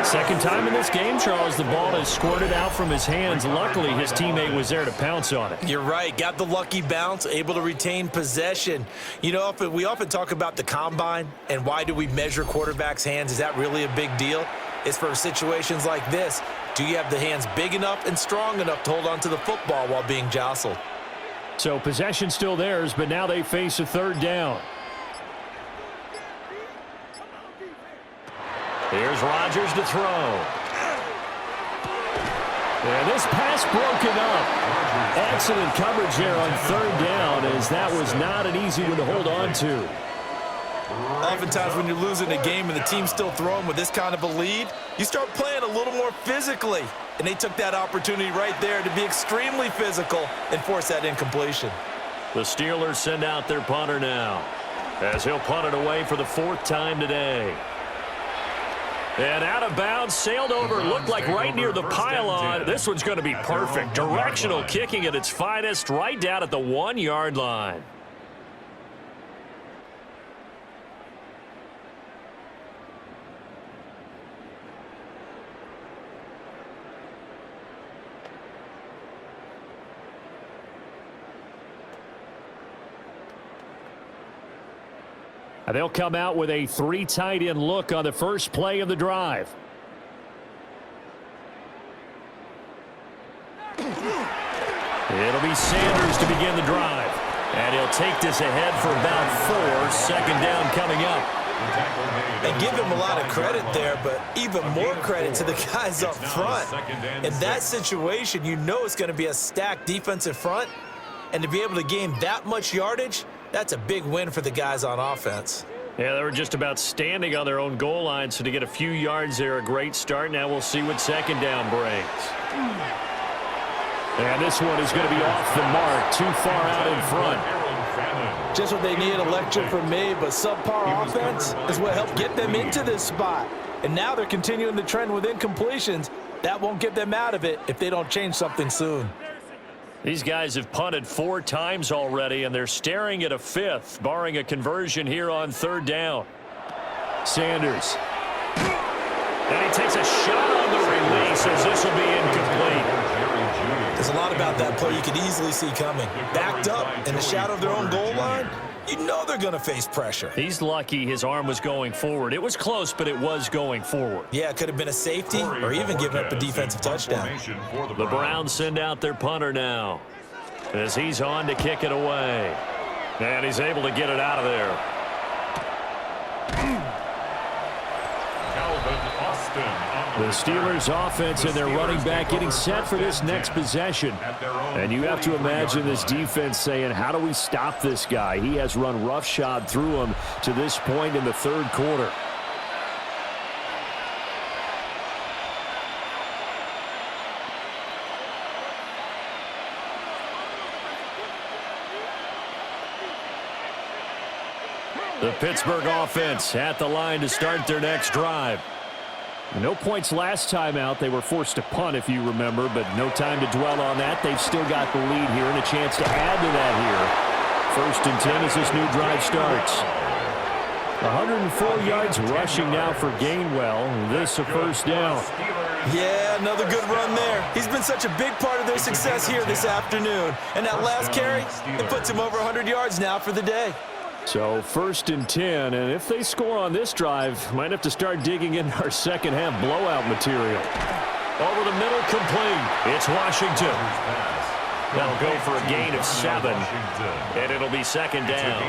Second time in this game, Charles, the ball is squirted out from his hands. Luckily, his teammate was there to pounce on it. You're right. Got the lucky bounce, able to retain possession. You know, we often talk about the combine and why do we measure quarterbacks' hands. Is that really a big deal? It's for situations like this. Do you have the hands big enough and strong enough to hold on to the football while being jostled? So possession still theirs, but now they face a 3rd down. Here's Rodgers to throw. And this pass broken up. Excellent coverage there on 3rd down, as that was not an easy one to hold on to. Oftentimes when you're losing a game and the team's still throwing with this kind of a lead, you start playing a little more physically. And they took that opportunity right there to be extremely physical and force that incompletion. The Steelers send out their punter now, as he'll punt it away for the 4th time today. And out of bounds, sailed over, looked like right near the pylon. This one's going to be perfect. Directional kicking at its finest, right down at the 1-yard line. They'll come out with a 3 tight end look on the first play of the drive. It'll be Sanders to begin the drive. And he'll take this ahead for about 4. Second down coming up. And give him a lot of credit there, but even more credit to the guys up front. In that situation, you know it's going to be a stacked defensive front. And to be able to gain that much yardage, that's a big win for the guys on offense. Yeah, they were just about standing on their own goal line, so to get a few yards there, a great start. Now we'll see what second down brings. And this one is going to be off the mark, too far out in front. Just what they needed a lecture from me, but subpar offense is what helped get them into this spot. And now they're continuing the trend with incompletions. That won't get them out of it if they don't change something soon. These guys have punted 4 times already, and they're staring at a 5th, barring a conversion here on 3rd down. Sanders. And he takes a shot on the release as this will be incomplete. There's a lot about that play you could easily see coming. Backed up in the shadow of their own goal line, you know they're going to face pressure. He's lucky his arm was going forward. It was close, but it was going forward. Yeah, it could have been a safety or even giving up a defensive touchdown. The Browns send out their punter now as he's on to kick it away. And he's able to get it out of there. The Steelers' offense and their running back getting set for this next possession. And you have to imagine this defense saying, how do we stop this guy? He has run roughshod through him to this point in the 3rd quarter. The Pittsburgh offense at the line to start their next drive. No points last time out. They were forced to punt, if you remember, but no time to dwell on that. They've still got the lead here and a chance to add to that here. 1st and 10 as this new drive starts. 104 yards rushing now for Gainwell. This a 1st down. Yeah, another good run there. He's been such a big part of their success here this afternoon. And that last carry, it puts him over 100 yards now for the day. So 1st and 10, and if they score on this drive, might have to start digging in our second half blowout material. Over the middle, complete. It's Washington. That'll go for a gain of 7, and it'll be 2nd down.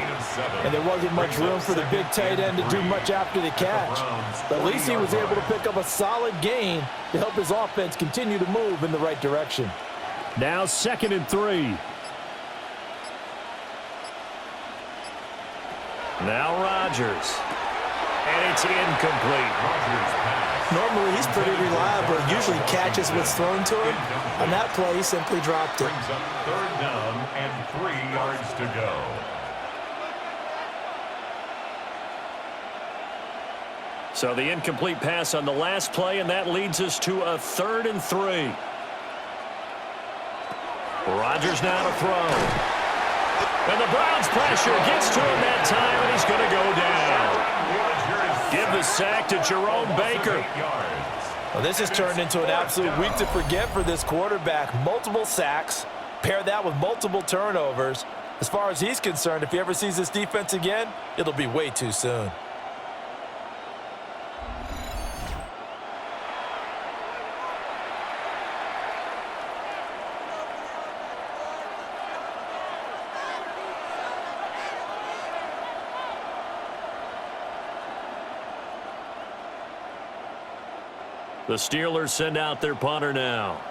And there wasn't much room for the big tight end to do much after the catch. But at least he was able to pick up a solid gain to help his offense continue to move in the right direction. Now 2nd and 3. Now Rodgers. And it's incomplete. Normally he's pretty reliable. Usually catches what's thrown to him. On that play, he simply dropped it. Brings up 3rd down and 3 yards to go. So the incomplete pass on the last play, and that leads us to a 3rd and 3. Rodgers now to throw. And the Browns pressure gets to him that time, and he's going to go down. Give the sack to Jerome Baker. Well, this has turned into an absolute week to forget for this quarterback. Multiple sacks, pair that with multiple turnovers. As far as he's concerned, if he ever sees this defense again, it'll be way too soon. The Steelers send out their punter now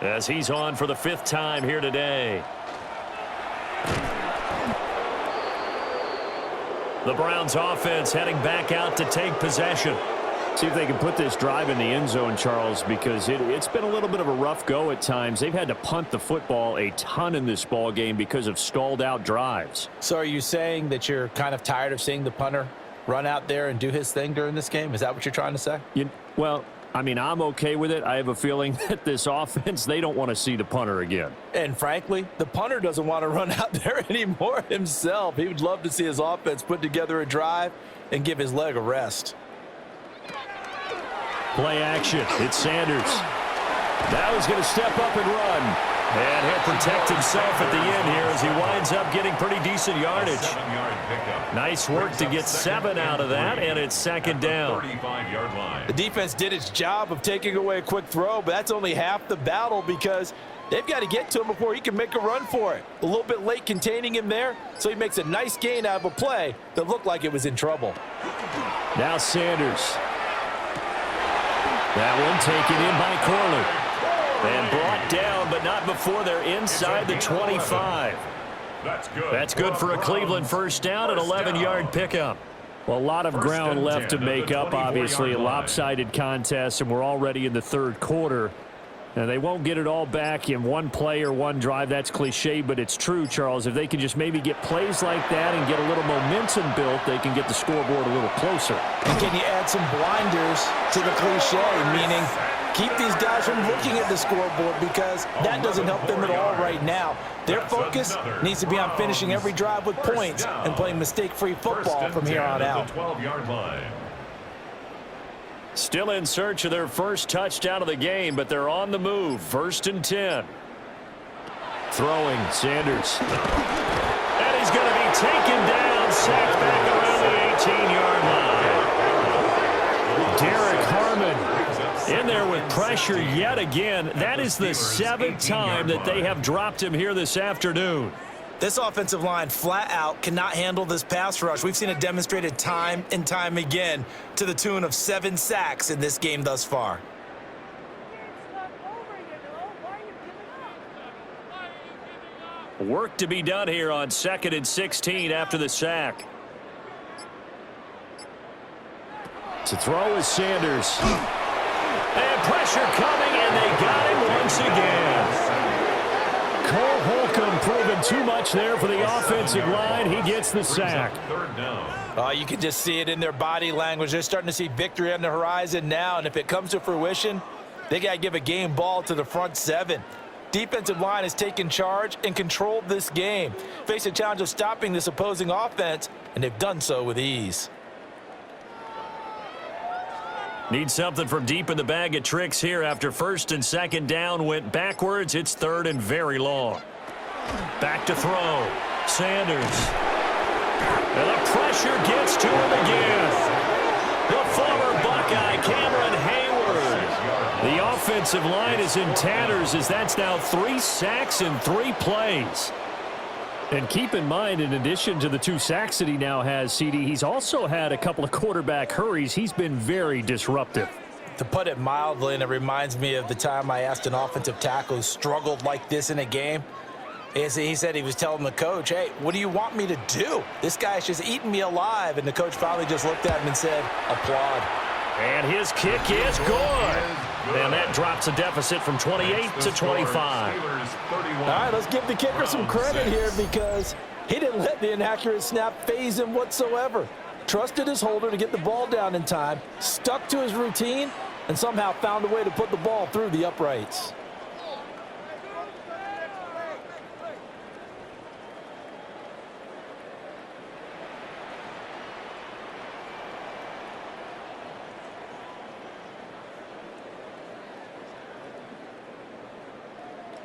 as he's on for the 5th time here today. The Browns offense heading back out to take possession. See if they can put this drive in the end zone, Charles, because it's been a little bit of a rough go at times. They've had to punt the football a ton in this ball game because of stalled out drives. So are you saying that you're kind of tired of seeing the punter run out there and do his thing during this game? Is that what you're trying to say? Well, I mean, I'm okay with it. I have a feeling that this offense, they don't want to see the punter again. And frankly, the punter doesn't want to run out there anymore himself. He would love to see his offense put together a drive and give his leg a rest. Play action. It's Sanders. Now he's going to step up and run. And he'll protect himself at the end here as he winds up getting pretty decent yardage. Nice work to get 7 out of that, and it's 2nd down. The defense did its job of taking away a quick throw, but that's only half the battle because They've got to get to him before he can make a run for it. A little bit late containing him there, so he makes a nice gain out of a play that looked like it was in trouble. Now Sanders. That one taken in by Corley. And brought down, but not before they're inside the 25. That's good for a Cleveland first down, an 11-yard pickup. Well, a lot of ground left to make up, obviously. A lopsided contest, and we're already in the third quarter. And they won't get it all back in one play or one drive. That's cliche, but it's true, Charles. If they can just maybe get plays like that and get a little momentum built, they can get the scoreboard a little closer. And can you add some blinders to the cliche, meaning keep these guys from looking at the scoreboard, because that doesn't help them at all right now. Their focus needs to be on finishing every drive with points and playing mistake-free football from here on out. Still in search of their first touchdown of the game, but they're on the move. 1st and 10. Throwing, Sanders. And he's going to be taken down, sacked back around the 18-yard line. Derek Harmon in there with pressure yet again. That is the 7th time that they have dropped him here this afternoon. This offensive line flat out cannot handle this pass rush. We've seen it demonstrated time and time again to the tune of 7 sacks in this game thus far. Work to be done here on 2nd and 16 after the sack. To throw is Sanders. And pressure coming, and they got him once again. Cole Holcomb proving too much there for the offensive line. He gets the sack. You can just see it in their body language. They're starting to see victory on the horizon now, and if it comes to fruition, they got to give a game ball to the front 7. Defensive line has taken charge and controlled this game. Face a challenge of stopping this opposing offense, and they've done so with ease. Need something from deep in the bag of tricks here after 1st and 2nd down went backwards. It's 3rd and very long. Back to throw. Sanders. And the pressure gets to him again. The former Buckeye, Cameron Hayward. The offensive line is in tatters as that's now 3 sacks in 3 plays. And keep in mind, in addition to the 2 sacks that he now has, CD, he's also had a couple of quarterback hurries. He's been very disruptive. To put it mildly, and it reminds me of the time I asked an offensive tackle who struggled like this in a game. He said he was telling the coach, hey, what do you want me to do? This guy's just eating me alive. And the coach finally just looked at him and said, applaud. And his kick is good. And that drops a deficit from 28 to 25. All right, let's give the kicker some credit here, because he didn't let the inaccurate snap faze him whatsoever. Trusted his holder to get the ball down in time, stuck to his routine, and somehow found a way to put the ball through the uprights.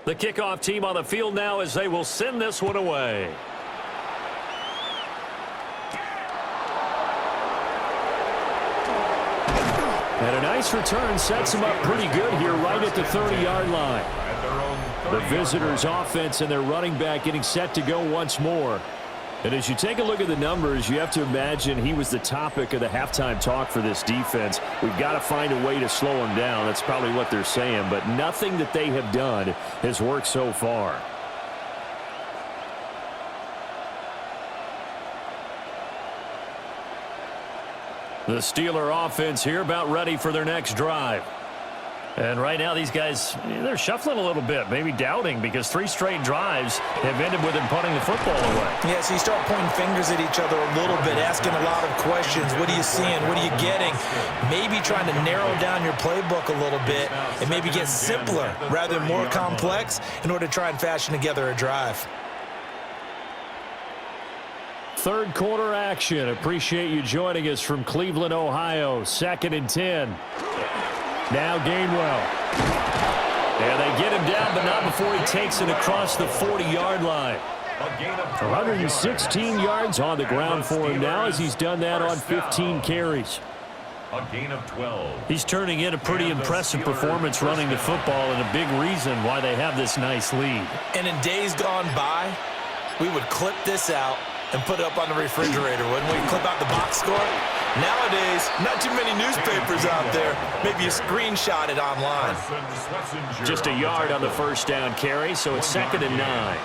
The kickoff team on the field now as they will send this one away. And a nice return sets them up pretty good here right at the 30-yard line. The visitors' offense and their running back getting set to go once more. And as you take a look at the numbers, you have to imagine he was the topic of the halftime talk for this defense. We've got to find a way to slow him down. That's probably what they're saying. But nothing that they have done has worked so far. The Steeler offense here about ready for their next drive. And right now these guys, they're shuffling a little bit, maybe doubting, because 3 straight drives have ended with them punting the football away. Yeah, so you start pointing fingers at each other a little bit, asking a lot of questions. What are you seeing? What are you getting? Maybe trying to narrow down your playbook a little bit and maybe get simpler rather than more complex in order to try and fashion together a drive. Third quarter action. Appreciate you joining us from Cleveland, Ohio. 2nd and 10. Now Gainwell. And they get him down, but not before he takes it across the 40-yard line. 116 yards on the ground for him now as he's done that on 15 carries. A gain of 12. He's turning in a pretty impressive performance running the football, and a big reason why they have this nice lead. And in days gone by, we would clip this out and put it up on the refrigerator, wouldn't we? Clip out the box score. Nowadays, not too many newspapers out there. Maybe you screenshot it online. Just a yard on the first down carry, so it's 2nd and 9.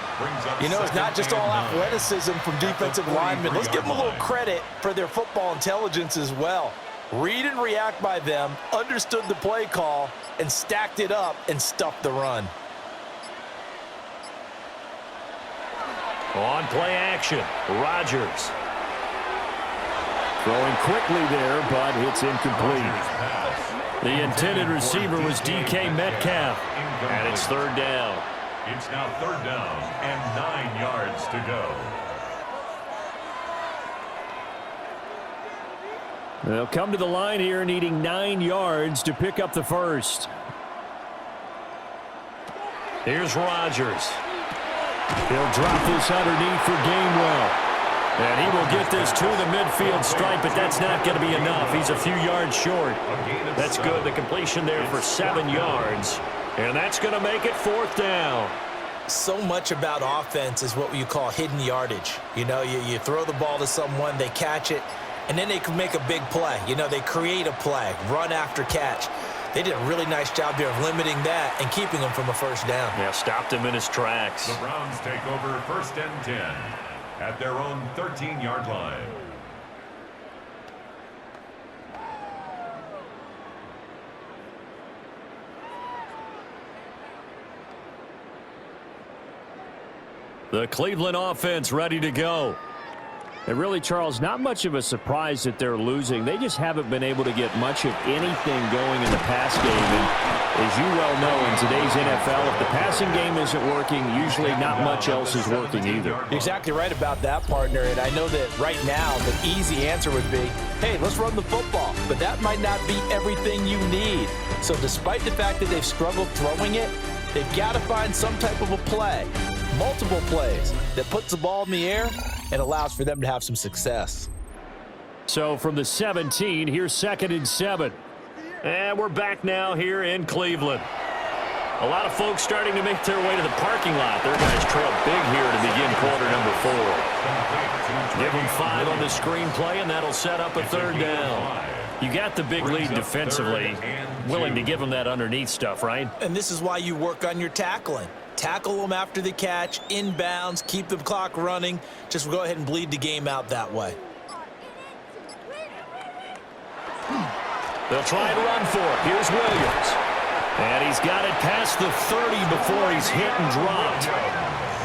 You know, it's not just all athleticism from defensive linemen. Let's give them a little credit for their football intelligence as well. Read and react by them, understood the play call, and stacked it up and stuffed the run. On play action, Rodgers. Throwing quickly there, but it's incomplete. The intended receiver was DK Metcalf, and it's 3rd down. It's now 3rd down and 9 yards to go. They'll come to the line here needing 9 yards to pick up the first. Here's Rodgers. He'll drop this underneath for Gainwell. And he will get this to the midfield stripe, but that's not going to be enough. He's a few yards short. That's good. The completion there for 7 yards. And that's going to make it 4th down. So much about offense is what you call hidden yardage. You know, you throw the ball to someone, they catch it, and then they can make a big play. You know, they create a play, run after catch. They did a really nice job here of limiting that and keeping him from a first down. Yeah, stopped him in his tracks. The Browns take over 1st and 10 at their own 13-yard line. The Cleveland offense ready to go. And really, Charles, not much of a surprise that they're losing. They just haven't been able to get much of anything going in the pass game. And as you well know, in today's NFL, if the passing game isn't working, usually not much else is working either. You're exactly right about that, partner. And I know that right now the easy answer would be, hey, let's run the football. But that might not be everything you need. So despite the fact that they've struggled throwing it, they've got to find some type of a play, multiple plays, that puts the ball in the air and allows for them to have some success. So from the 17, here's 2nd and 7. And we're back now here in Cleveland. A lot of folks starting to make their way to the parking lot. Their guys trail big here to begin quarter number 4. Give them 5 on the screenplay, and that'll set up a 3rd down. You got the big lead defensively. Willing to give them that underneath stuff, right? And this is why you work on your tackling. Tackle them after the catch, inbounds, keep the clock running. Just go ahead and bleed the game out that way. They'll try and run for it. Here's Williams. And he's got it past the 30 before he's hit and dropped.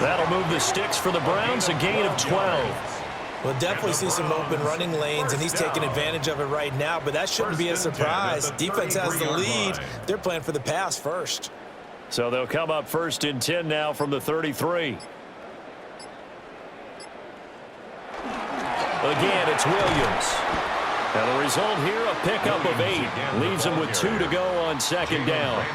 That'll move the sticks for the Browns, a gain of 12. We'll definitely see some open running lanes, and he's taking advantage of it right now, but that shouldn't be a surprise. Defense has the lead. They're playing for the pass first. So they'll come up 1st and 10 now from the 33. Again, it's Williams. Now the result here, a pickup of 8. Leaves him with 2 to go on 2nd down.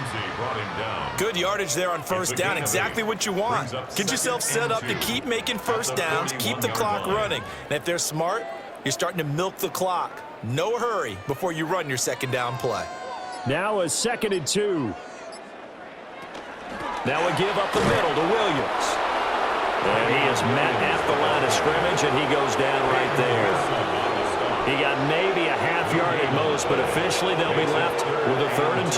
Good yardage there on 1st down. Exactly what you want. Get yourself set up to keep making first downs, keep the clock running. And if they're smart, you're starting to milk the clock. No hurry before you run your 2nd down play. Now a 2nd and 2. Now a give up the middle to Williams. And he is met at the line of scrimmage, and he goes down right there. He got maybe a half yard at most, but officially they'll be left with a 3rd and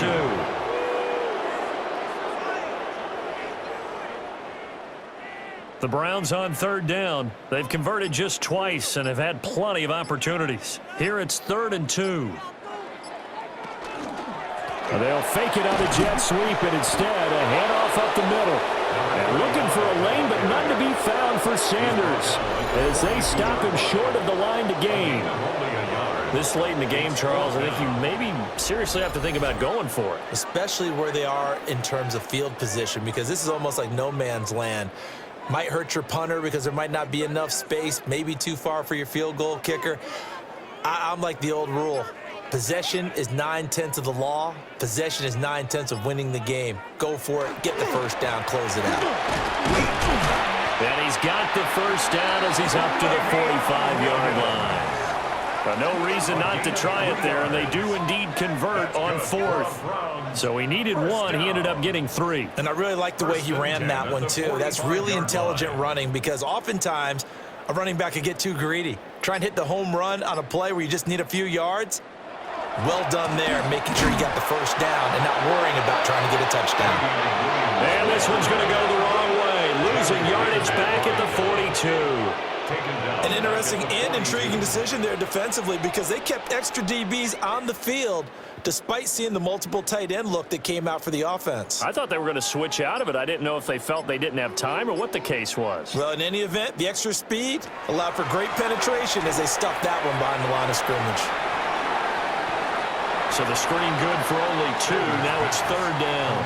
2. The Browns on 3rd down. They've converted just twice and have had plenty of opportunities. Here it's 3rd and 2. They'll fake it on the jet sweep, and instead a handoff up the middle. And looking for a lane, but none to be found for Sanders as they stop him short of the line to gain. This late in the game, Charles, I think you maybe seriously have to think about going for it. Especially where they are in terms of field position, because this is almost like no man's land. Might hurt your punter because there might not be enough space, maybe too far for your field goal kicker. I'm like the old rule. Possession is 9/10 of the law. Possession is 9/10 of winning the game. Go for it. Get the first down. Close it out. And he's got the first down as he's up to the 45-yard line. No reason not to try it there, and they do indeed convert on fourth. So he needed one. He ended up getting 3. And I really like the way he ran that one, too. That's really intelligent running because oftentimes a running back could get too greedy. Try and hit the home run on a play where you just need a few yards. Well done there, making sure you got the first down and not worrying about trying to get a touchdown. And this one's going to go the wrong way, losing yardage back at the 42. An interesting and intriguing decision there defensively because they kept extra DBs on the field despite seeing the multiple tight end look that came out for the offense. I thought they were going to switch out of it. I didn't know if they felt they didn't have time or what the case was. Well, in any event, the extra speed allowed for great penetration as they stuffed that one behind the line of scrimmage. So the screen good for only 2. Now it's 3rd down.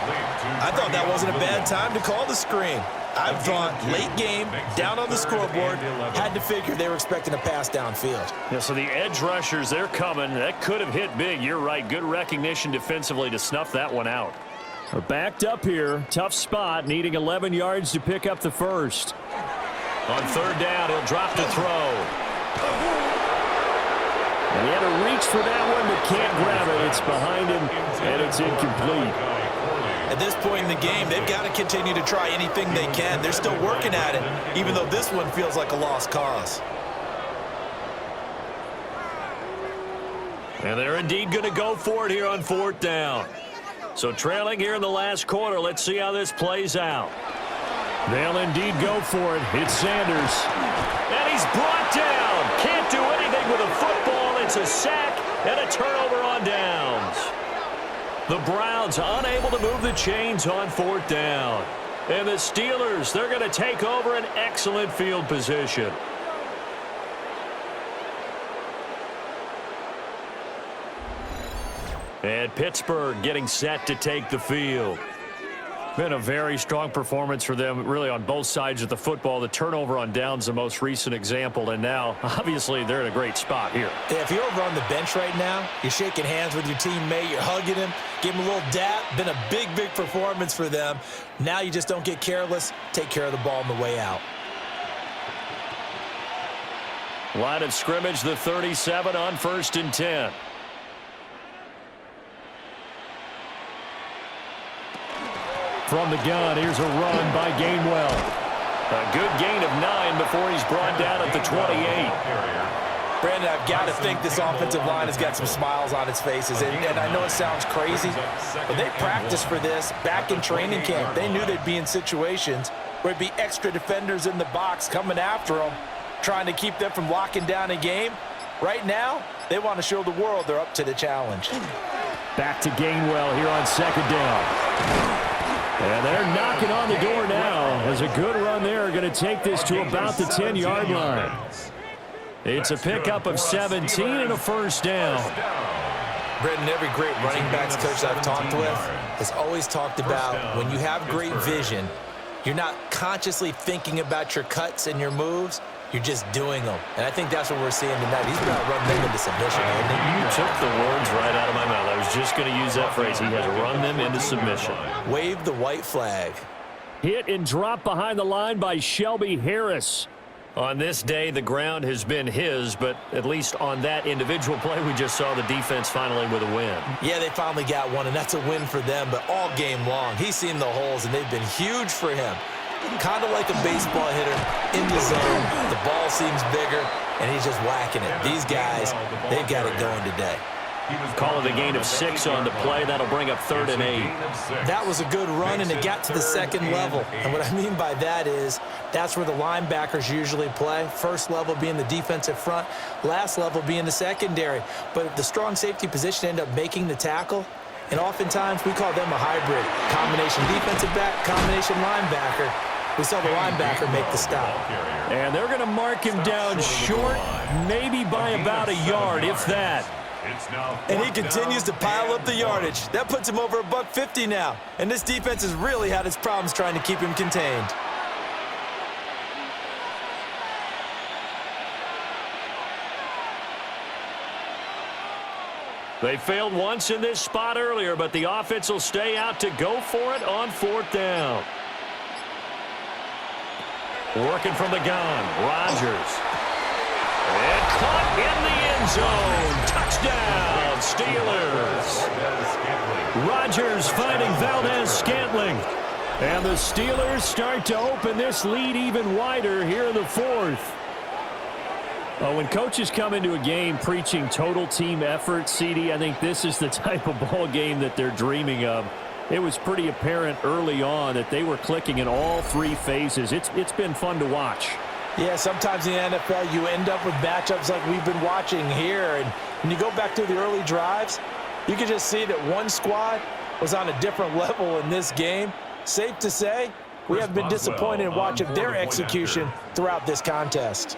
I thought that wasn't a bad time to call the screen. I thought late game, down on the scoreboard, had to figure they were expecting a pass downfield. Yeah, so the edge rushers, they're coming. That could have hit big. You're right. Good recognition defensively to snuff that one out. We're backed up here. Tough spot, needing 11 yards to pick up the first. On 3rd down, he'll drop to throw. And he had to reach for that one, but can't grab it. It's behind him, and it's incomplete. At this point in the game, they've got to continue to try anything they can. They're still working at it, even though this one feels like a lost cause. And they're indeed going to go for it here on 4th down. So trailing here in the last quarter, let's see how this plays out. They'll indeed go for it. It's Sanders. And he's brought down. Can't do anything with a football. It's a sack and a turnover on downs. The Browns unable to move the chains on 4th down. And the Steelers, they're going to take over an excellent field position. And Pittsburgh getting set to take the field. Been a very strong performance for them, really, on both sides of the football. The turnover on downs, the most recent example, and now, obviously, they're in a great spot here. Yeah, if you're over on the bench right now, you're shaking hands with your teammate, you're hugging him, give him a little dap. Been a big, big performance for them. Now you just don't get careless. Take care of the ball on the way out. Line of scrimmage, the 37 on 1st and 10. From the gun, here's a run by Gainwell. A good gain of 9 before he's brought down at the 28. Brandon, I've got to think this offensive line has got some smiles on its faces. And I know it sounds crazy, but they practiced for this back in training camp. They knew they'd be in situations where it'd be extra defenders in the box coming after them, trying to keep them from locking down a game. Right now, they want to show the world they're up to the challenge. Back to Gainwell here on 2nd down. And they're knocking on the door now. As a good run there, going to take this to about the 10-yard line. It's a pickup of 17 and a 1st down. Brendan, every great running backs coach I've talked with has always talked about when you have great vision, you're not consciously thinking about your cuts and your moves. You're just doing them. And I think that's what we're seeing tonight. He's about to run them into submission, hasn't he? You took the words right out of my mouth. I was just going to use that phrase. He has run them into submission. Wave the white flag. Hit and drop behind the line by Shelby Harris. On this day, the ground has been his, but at least on that individual play, we just saw the defense finally with a win. Yeah, they finally got one, and that's a win for them, but all game long, he's seen the holes, and they've been huge for him. Kind of like a baseball hitter in the zone. The ball seems bigger, and he's just whacking it. These guys, they've got it going today. Call it a gain of 6 on the play. That'll bring up 3rd and 8. That was a good run, and it got to the 2nd level. And what I mean by that is that's where the linebackers usually play. First level being the defensive front, last level being the secondary. But the strong safety position ended up making the tackle. And oftentimes we call them a hybrid. Combination defensive back, combination linebacker. We saw the linebacker make the stop. And they're going to mark him down short, maybe by about a yard, if that. And he continues to pile up the yardage. That puts him over $150 now. And this defense has really had its problems trying to keep him contained. They failed once in this spot earlier, but the offense will stay out to go for it on 4th down. Working from the gun, Rodgers. And caught in the end end zone. Touchdown, Steelers. Rodgers finding Valdez-Scantling. And the Steelers start to open this lead even wider here in the fourth. When coaches come into a game preaching total team effort, CD, I think this is the type of ball game that they're dreaming of. It was pretty apparent early on that they were clicking in all three phases. It's been fun to watch. Yeah, sometimes in the NFL you end up with matchups like we've been watching here. And when you go back to the early drives, you can just see that one squad was on a different level in this game. Safe to say, we have been disappointed in watching their execution throughout this contest.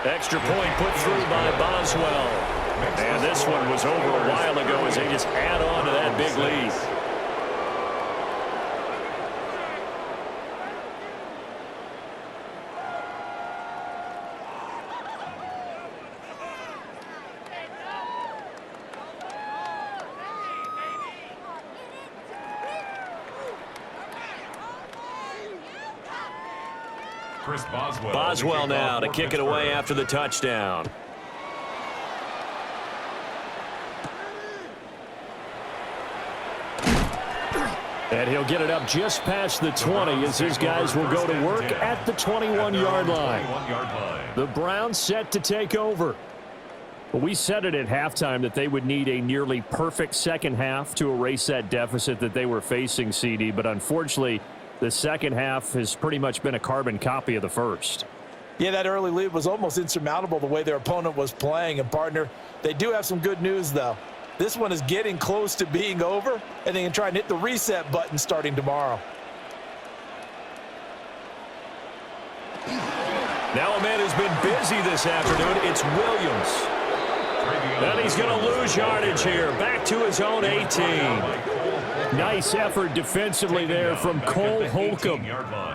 Extra point put through by Boswell. And this one was over a while ago as they just add on to that big lead. Boswell now to kick it away after the touchdown. And he'll get it up just past the 20 as his guys will go to work at the 21-yard line. The Browns set to take over. Well, we said it at halftime that they would need a nearly perfect second half to erase that deficit that they were facing, CD, but unfortunately, the second half has pretty much been a carbon copy of the first. Yeah, that early lead was almost insurmountable the way their opponent was playing. And, partner, they do have some good news, though. This one is getting close to being over, and they can try and hit the reset button starting tomorrow. Now a man who's been busy this afternoon, it's Williams. And he's going to lose yardage here. Back to his own 18. Nice effort defensively there from Cole Holcomb.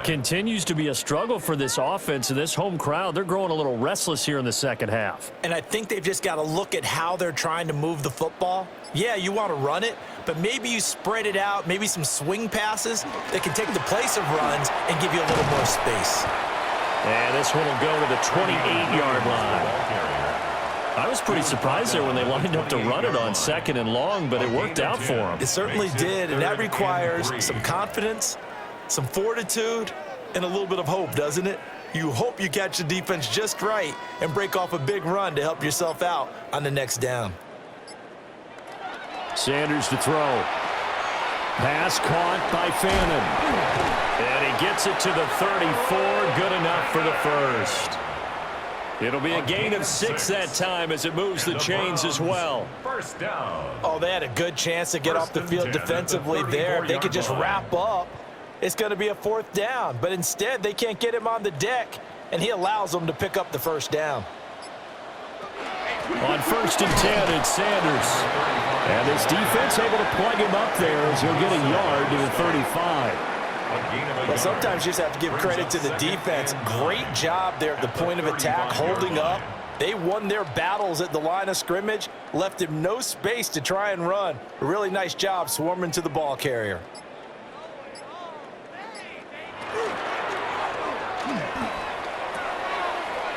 Continues to be a struggle for this offense and this home crowd. They're growing a little restless here in the second half. And I think they've just got to look at how they're trying to move the football. Yeah, you want to run it, but maybe you spread it out, maybe some swing passes that can take the place of runs and give you a little more space. And this one will go to the 28-yard line. I was pretty surprised there when they lined up to run it on second and long, but it worked out for them. It certainly did, and that requires some confidence, some fortitude, and a little bit of hope, doesn't it? You hope you catch the defense just right and break off a big run to help yourself out on the next down. Sanders to throw. Pass caught by Fannin. And he gets it to the 34. Good enough for the first. It'll be a gain of 6 that time as it moves the chains as well. First down. Oh, they had a good chance to get off the field defensively there. If they could just wrap up, it's going to be a fourth down. But instead, they can't get him on the deck, and he allows them to pick up the first down. On 1st and 10, it's Sanders. And this defense able to plug him up there as he'll get a yard to the 35. Well, sometimes you just have to give credit to the defense. Great job there at the point of attack, holding up. They won their battles at the line of scrimmage, left him no space to try and run. A really nice job swarming to the ball carrier.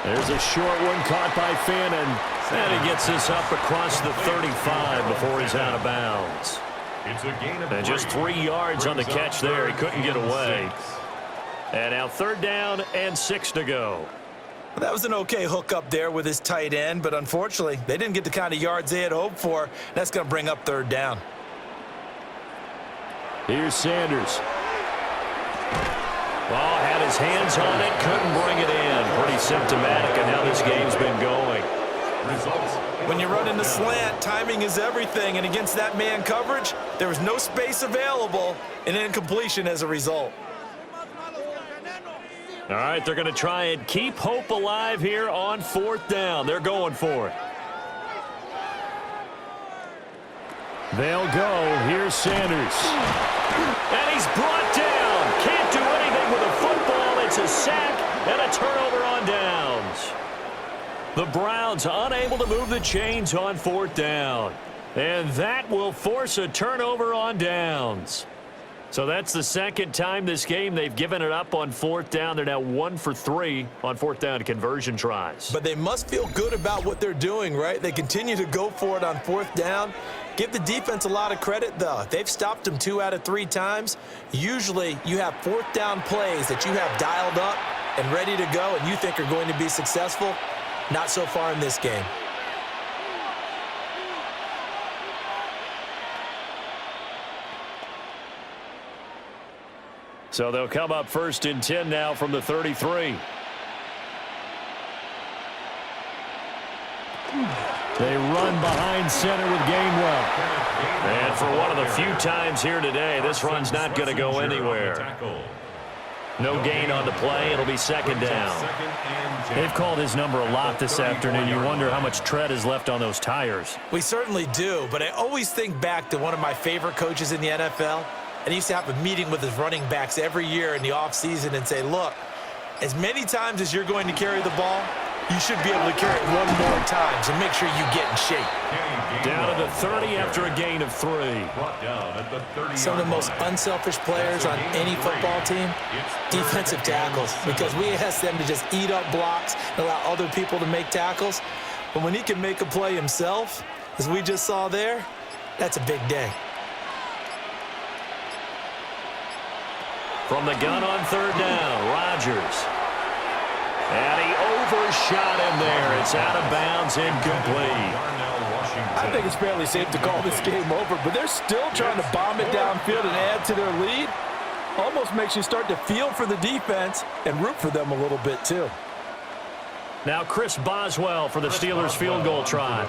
There's a short one caught by Fannin. And he gets this up across the 35 before he's out of bounds. It's a gain of and just 3 yards on the catch there. He couldn't get away. And now 3rd down and 6 to go. That was an okay hook up there with his tight end, but unfortunately, they didn't get the kind of yards they had hoped for. That's going to bring up 3rd down. Here's Sanders. Oh, had his hands on it, couldn't bring it in. Pretty symptomatic of how this game's been going. Results. When you're running the slant, timing is everything, and against that man coverage, there was no space available, and incompletion as a result. All right, they're going to try and keep hope alive here on 4th down. They're going for it. They'll go. Here's Sanders. And he's brought down. Can't do anything with a football. It's a sack and a turnover on downs. The Browns unable to move the chains on 4th down. And that will force a turnover on downs. So that's the second time this game they've given it up on fourth down. They're now 1 for 3 on fourth down conversion tries. But they must feel good about what they're doing, right? They continue to go for it on fourth down. Give the defense a lot of credit, though. They've stopped them 2 out of 3 times. Usually you have fourth down plays that you have dialed up and ready to go and you think are going to be successful. Not so far in this game. So they'll come up 1st and 10 now from the 33. They run behind center with Gainwell. And for one of the few times here today, this run's not going to go anywhere. No gain on the play. It'll be 2nd down. They've called his number a lot this afternoon. You wonder how much tread is left on those tires. We certainly do, but I always think back to one of my favorite coaches in the NFL. And he used to have a meeting with his running backs every year in the offseason and say, look, as many times as you're going to carry the ball, you should be able to carry it 1 more time, so make sure you get in shape. Down to the 30 after a gain of 3. Some of the most unselfish players on any football team, defensive tackles, because we ask them to just eat up blocks and allow other people to make tackles. But when he can make a play himself, as we just saw there, that's a big day. From the gun on 3rd down, Rodgers. And he overshot him there. It's out of bounds, incomplete. I think it's fairly safe to call this game over, but they're still trying to bomb it downfield and add to their lead. Almost makes you start to feel for the defense and root for them a little bit too. Now Chris Boswell for the Steelers field goal try.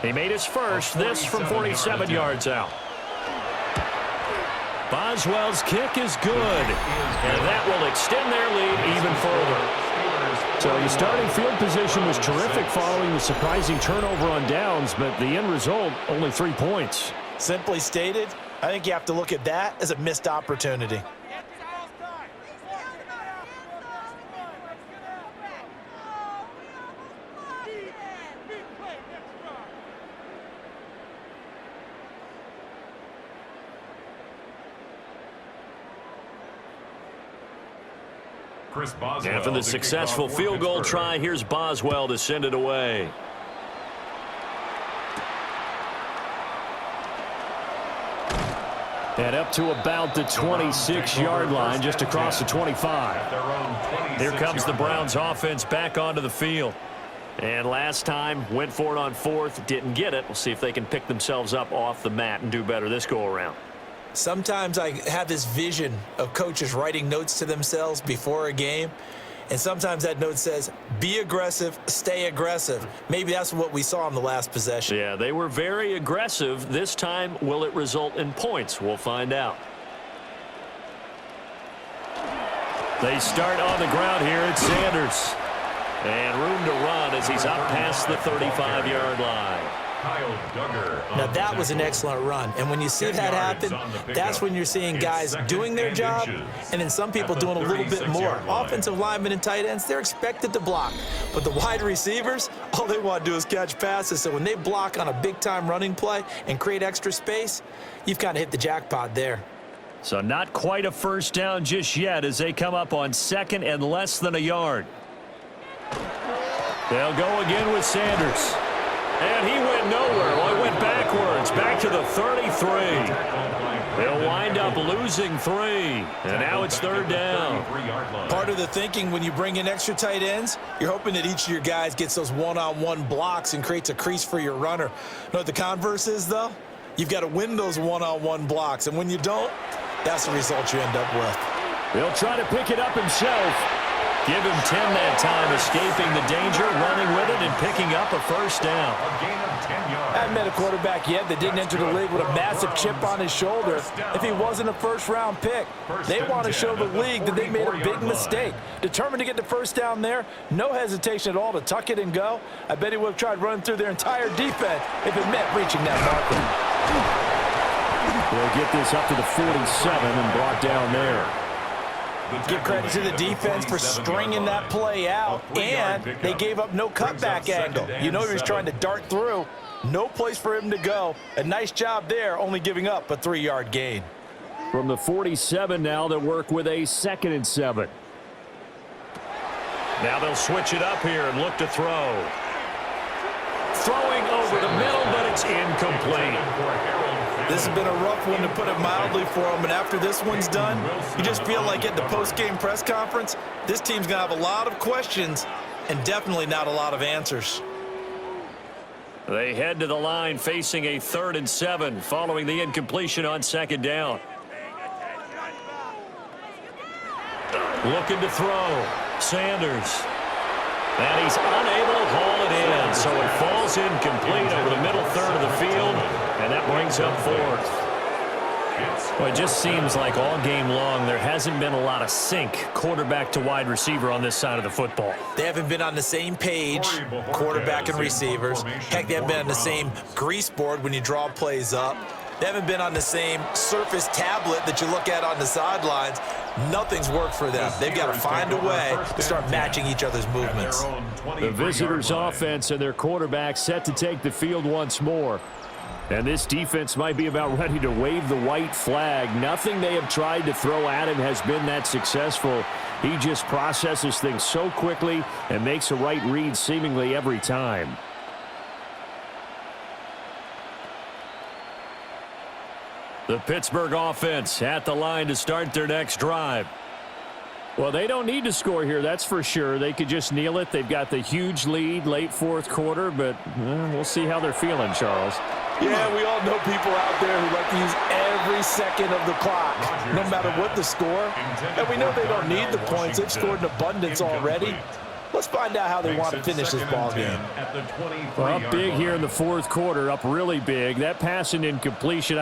He made his first, this from 47 yards out. Boswell's kick is good, and that will extend their lead even further. So the starting field position was terrific following the surprising turnover on downs, but the end result, only 3 points. Simply stated, I think you have to look at that as a missed opportunity. After the successful field goal try, here's Boswell to send it away. And up to about the 26-yard line, just across the 25. Here comes the Browns offense back onto the field. And last time, went for it on 4th, didn't get it. We'll see if they can pick themselves up off the mat and do better this go-around. Sometimes I have this vision of coaches writing notes to themselves before a game, and sometimes that note says, be aggressive, stay aggressive. Maybe that's what we saw in the last possession. Yeah, they were very aggressive. This time, will it result in points? We'll find out. They start on the ground here at Sanders. And room to run as he's up past the 35-yard line. Now that was an excellent run, and when you see that happen, that's when you're seeing guys doing their job and then some people doing a little bit more. Offensive linemen and tight ends, they're expected to block, but the wide receivers, all they want to do is catch passes. So when they block on a big-time running play and create extra space, you've kind of hit the jackpot there. So not quite a first down just yet as they come up on 2nd and less than a yard. They'll go again with Sanders. And he went nowhere. Well, he went backwards, back to the 33. They'll wind up losing 3. And now it's 3rd down. Part of the thinking when you bring in extra tight ends, you're hoping that each of your guys gets those one-on-one blocks and creates a crease for your runner. You know what the converse is, though? You've got to win those one-on-one blocks. And when you don't, that's the result you end up with. He'll try to pick it up himself. Give him 10 that time, escaping the danger, running with it, and picking up a first down. I haven't met a quarterback yet that didn't enter the league with a massive chip on his shoulder if he wasn't a first-round pick. They want to show the league that they made a big mistake. Determined to get the first down there, no hesitation at all to tuck it and go. I bet he would have tried running through their entire defense if it meant reaching that marker. They'll get this up to the 47 and brought down there. Give credit to the defense for stringing that play out, and they gave up no cutback angle. You know he was trying to dart through. No place for him to go. A nice job there, only giving up a 3-yard gain. From the 47 now, they'll work with a 2nd and 7. Now they'll switch it up here and look to throw. Throwing over the middle, but it's incomplete. This has been a rough one, to put it mildly, for them. And after this one's done, you just feel like at the post-game press conference, this team's going to have a lot of questions and definitely not a lot of answers. They head to the line facing a 3rd and 7 following the incompletion on 2nd down. Looking to throw. Sanders. And he's unable to haul it in, so it falls incomplete over the middle third of the field, and that brings up 4th. Well, it just seems like all game long there hasn't been a lot of sync quarterback to wide receiver on this side of the football. They haven't been on the same page, quarterback and receivers. Heck, they haven't been on the same grease board when you draw plays up. They haven't been on the same surface tablet that you look at on the sidelines. Nothing's worked for them. They've got to find a way to start matching each other's movements. The visitors' offense and their quarterback set to take the field once more. And this defense might be about ready to wave the white flag. Nothing they have tried to throw at him has been that successful. He just processes things so quickly and makes a right read seemingly every time. The Pittsburgh offense at the line to start their next drive. Well, they don't need to score here, that's for sure. They could just kneel it. They've got the huge lead late 4th quarter, but we'll see how they're feeling, Charles. Yeah, we all know people out there who like to use every second of the clock, no matter what the score. And we know they don't need the points. They've scored in abundance already. Let's find out how they want to finish this ball game. Well, up big here in the 4th quarter, up really big. That pass and incompletion,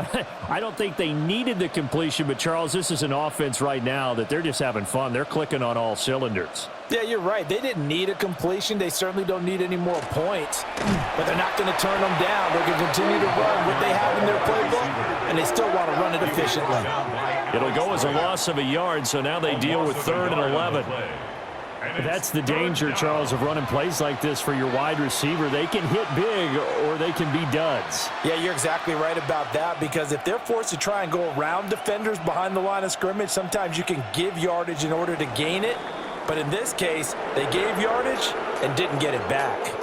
I don't think they needed the completion, but Charles, this is an offense right now that they're just having fun. They're clicking on all cylinders. Yeah, you're right. They didn't need a completion. They certainly don't need any more points. But they're not going to turn them down. They're going to continue to run what they have in their playbook, and they still want to run it efficiently. It'll go as a loss of a yard, so now they deal with 3rd and 11. That's the danger, Charles, of running plays like this for your wide receiver. They can hit big or they can be duds. Yeah, you're exactly right about that, because if they're forced to try and go around defenders behind the line of scrimmage, sometimes you can give yardage in order to gain it. But in this case, they gave yardage and didn't get it back.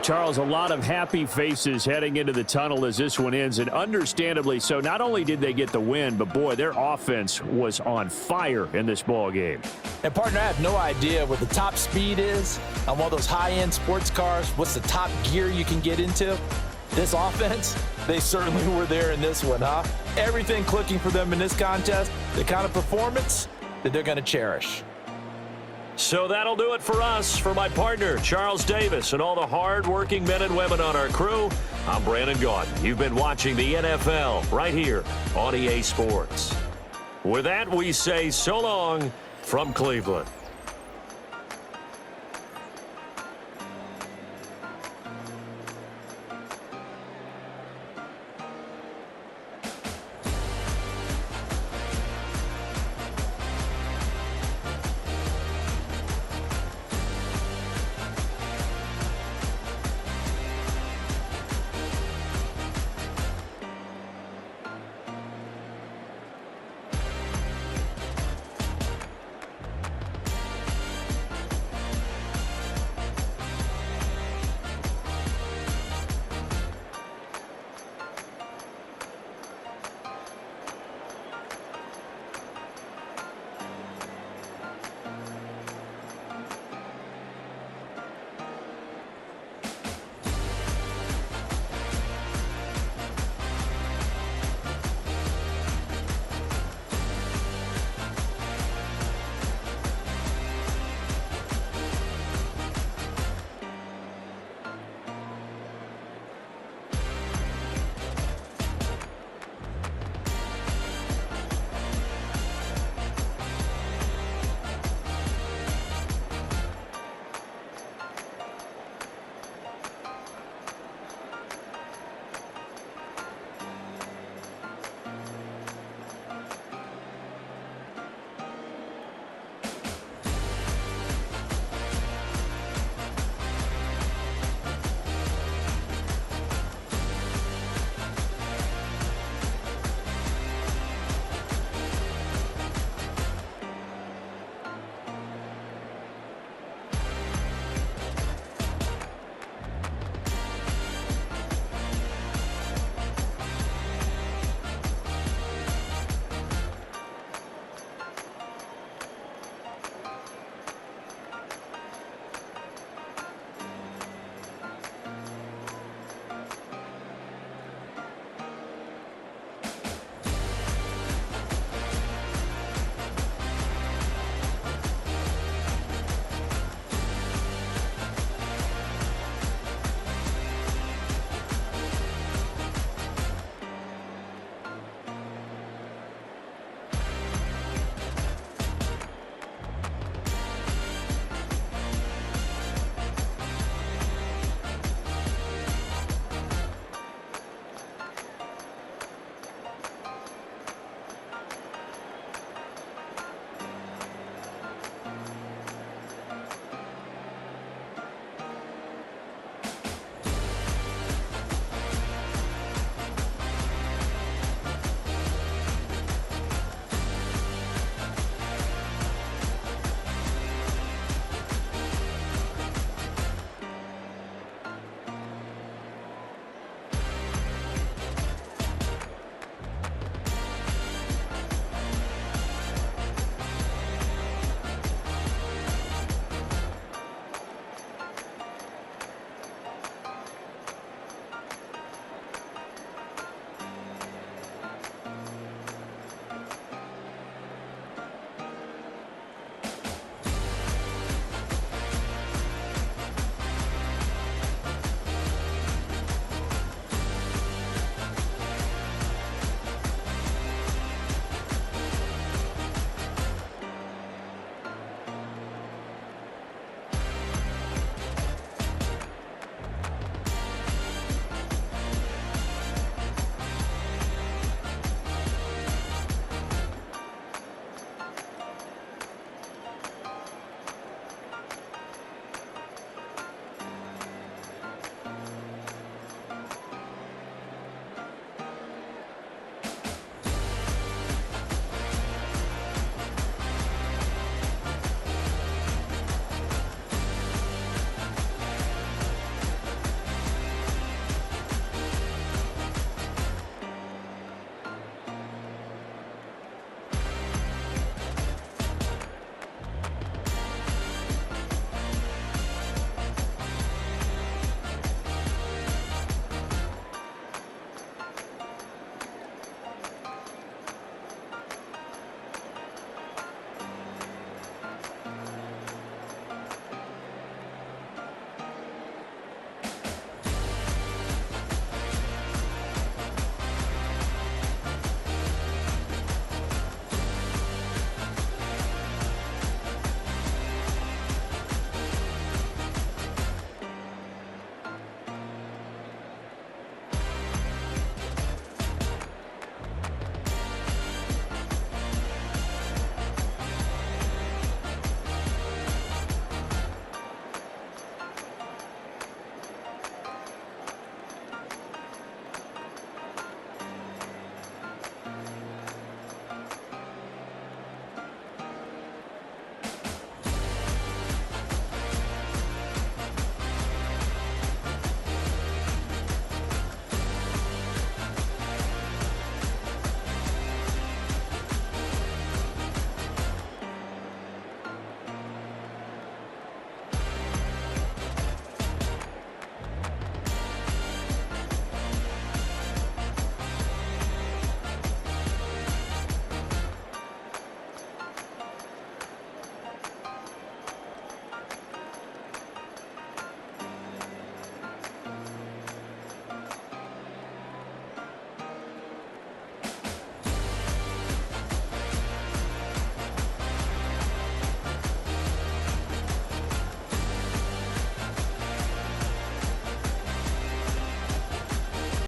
Charles, a lot of happy faces heading into the tunnel as this one ends, and understandably so. Not only did they get the win, but boy, their offense was on fire in this ball game. And partner, I have no idea what the top speed is on one of those high-end sports cars. What's the top gear you can get into? This offense, they certainly were there in this one, huh? Everything clicking for them in this contest, the kind of performance that they're going to cherish. So that'll do it for us. For my partner, Charles Davis, and all the hard-working men and women on our crew, I'm Brandon Gaudin. You've been watching the NFL right here on EA Sports. With that, we say so long from Cleveland.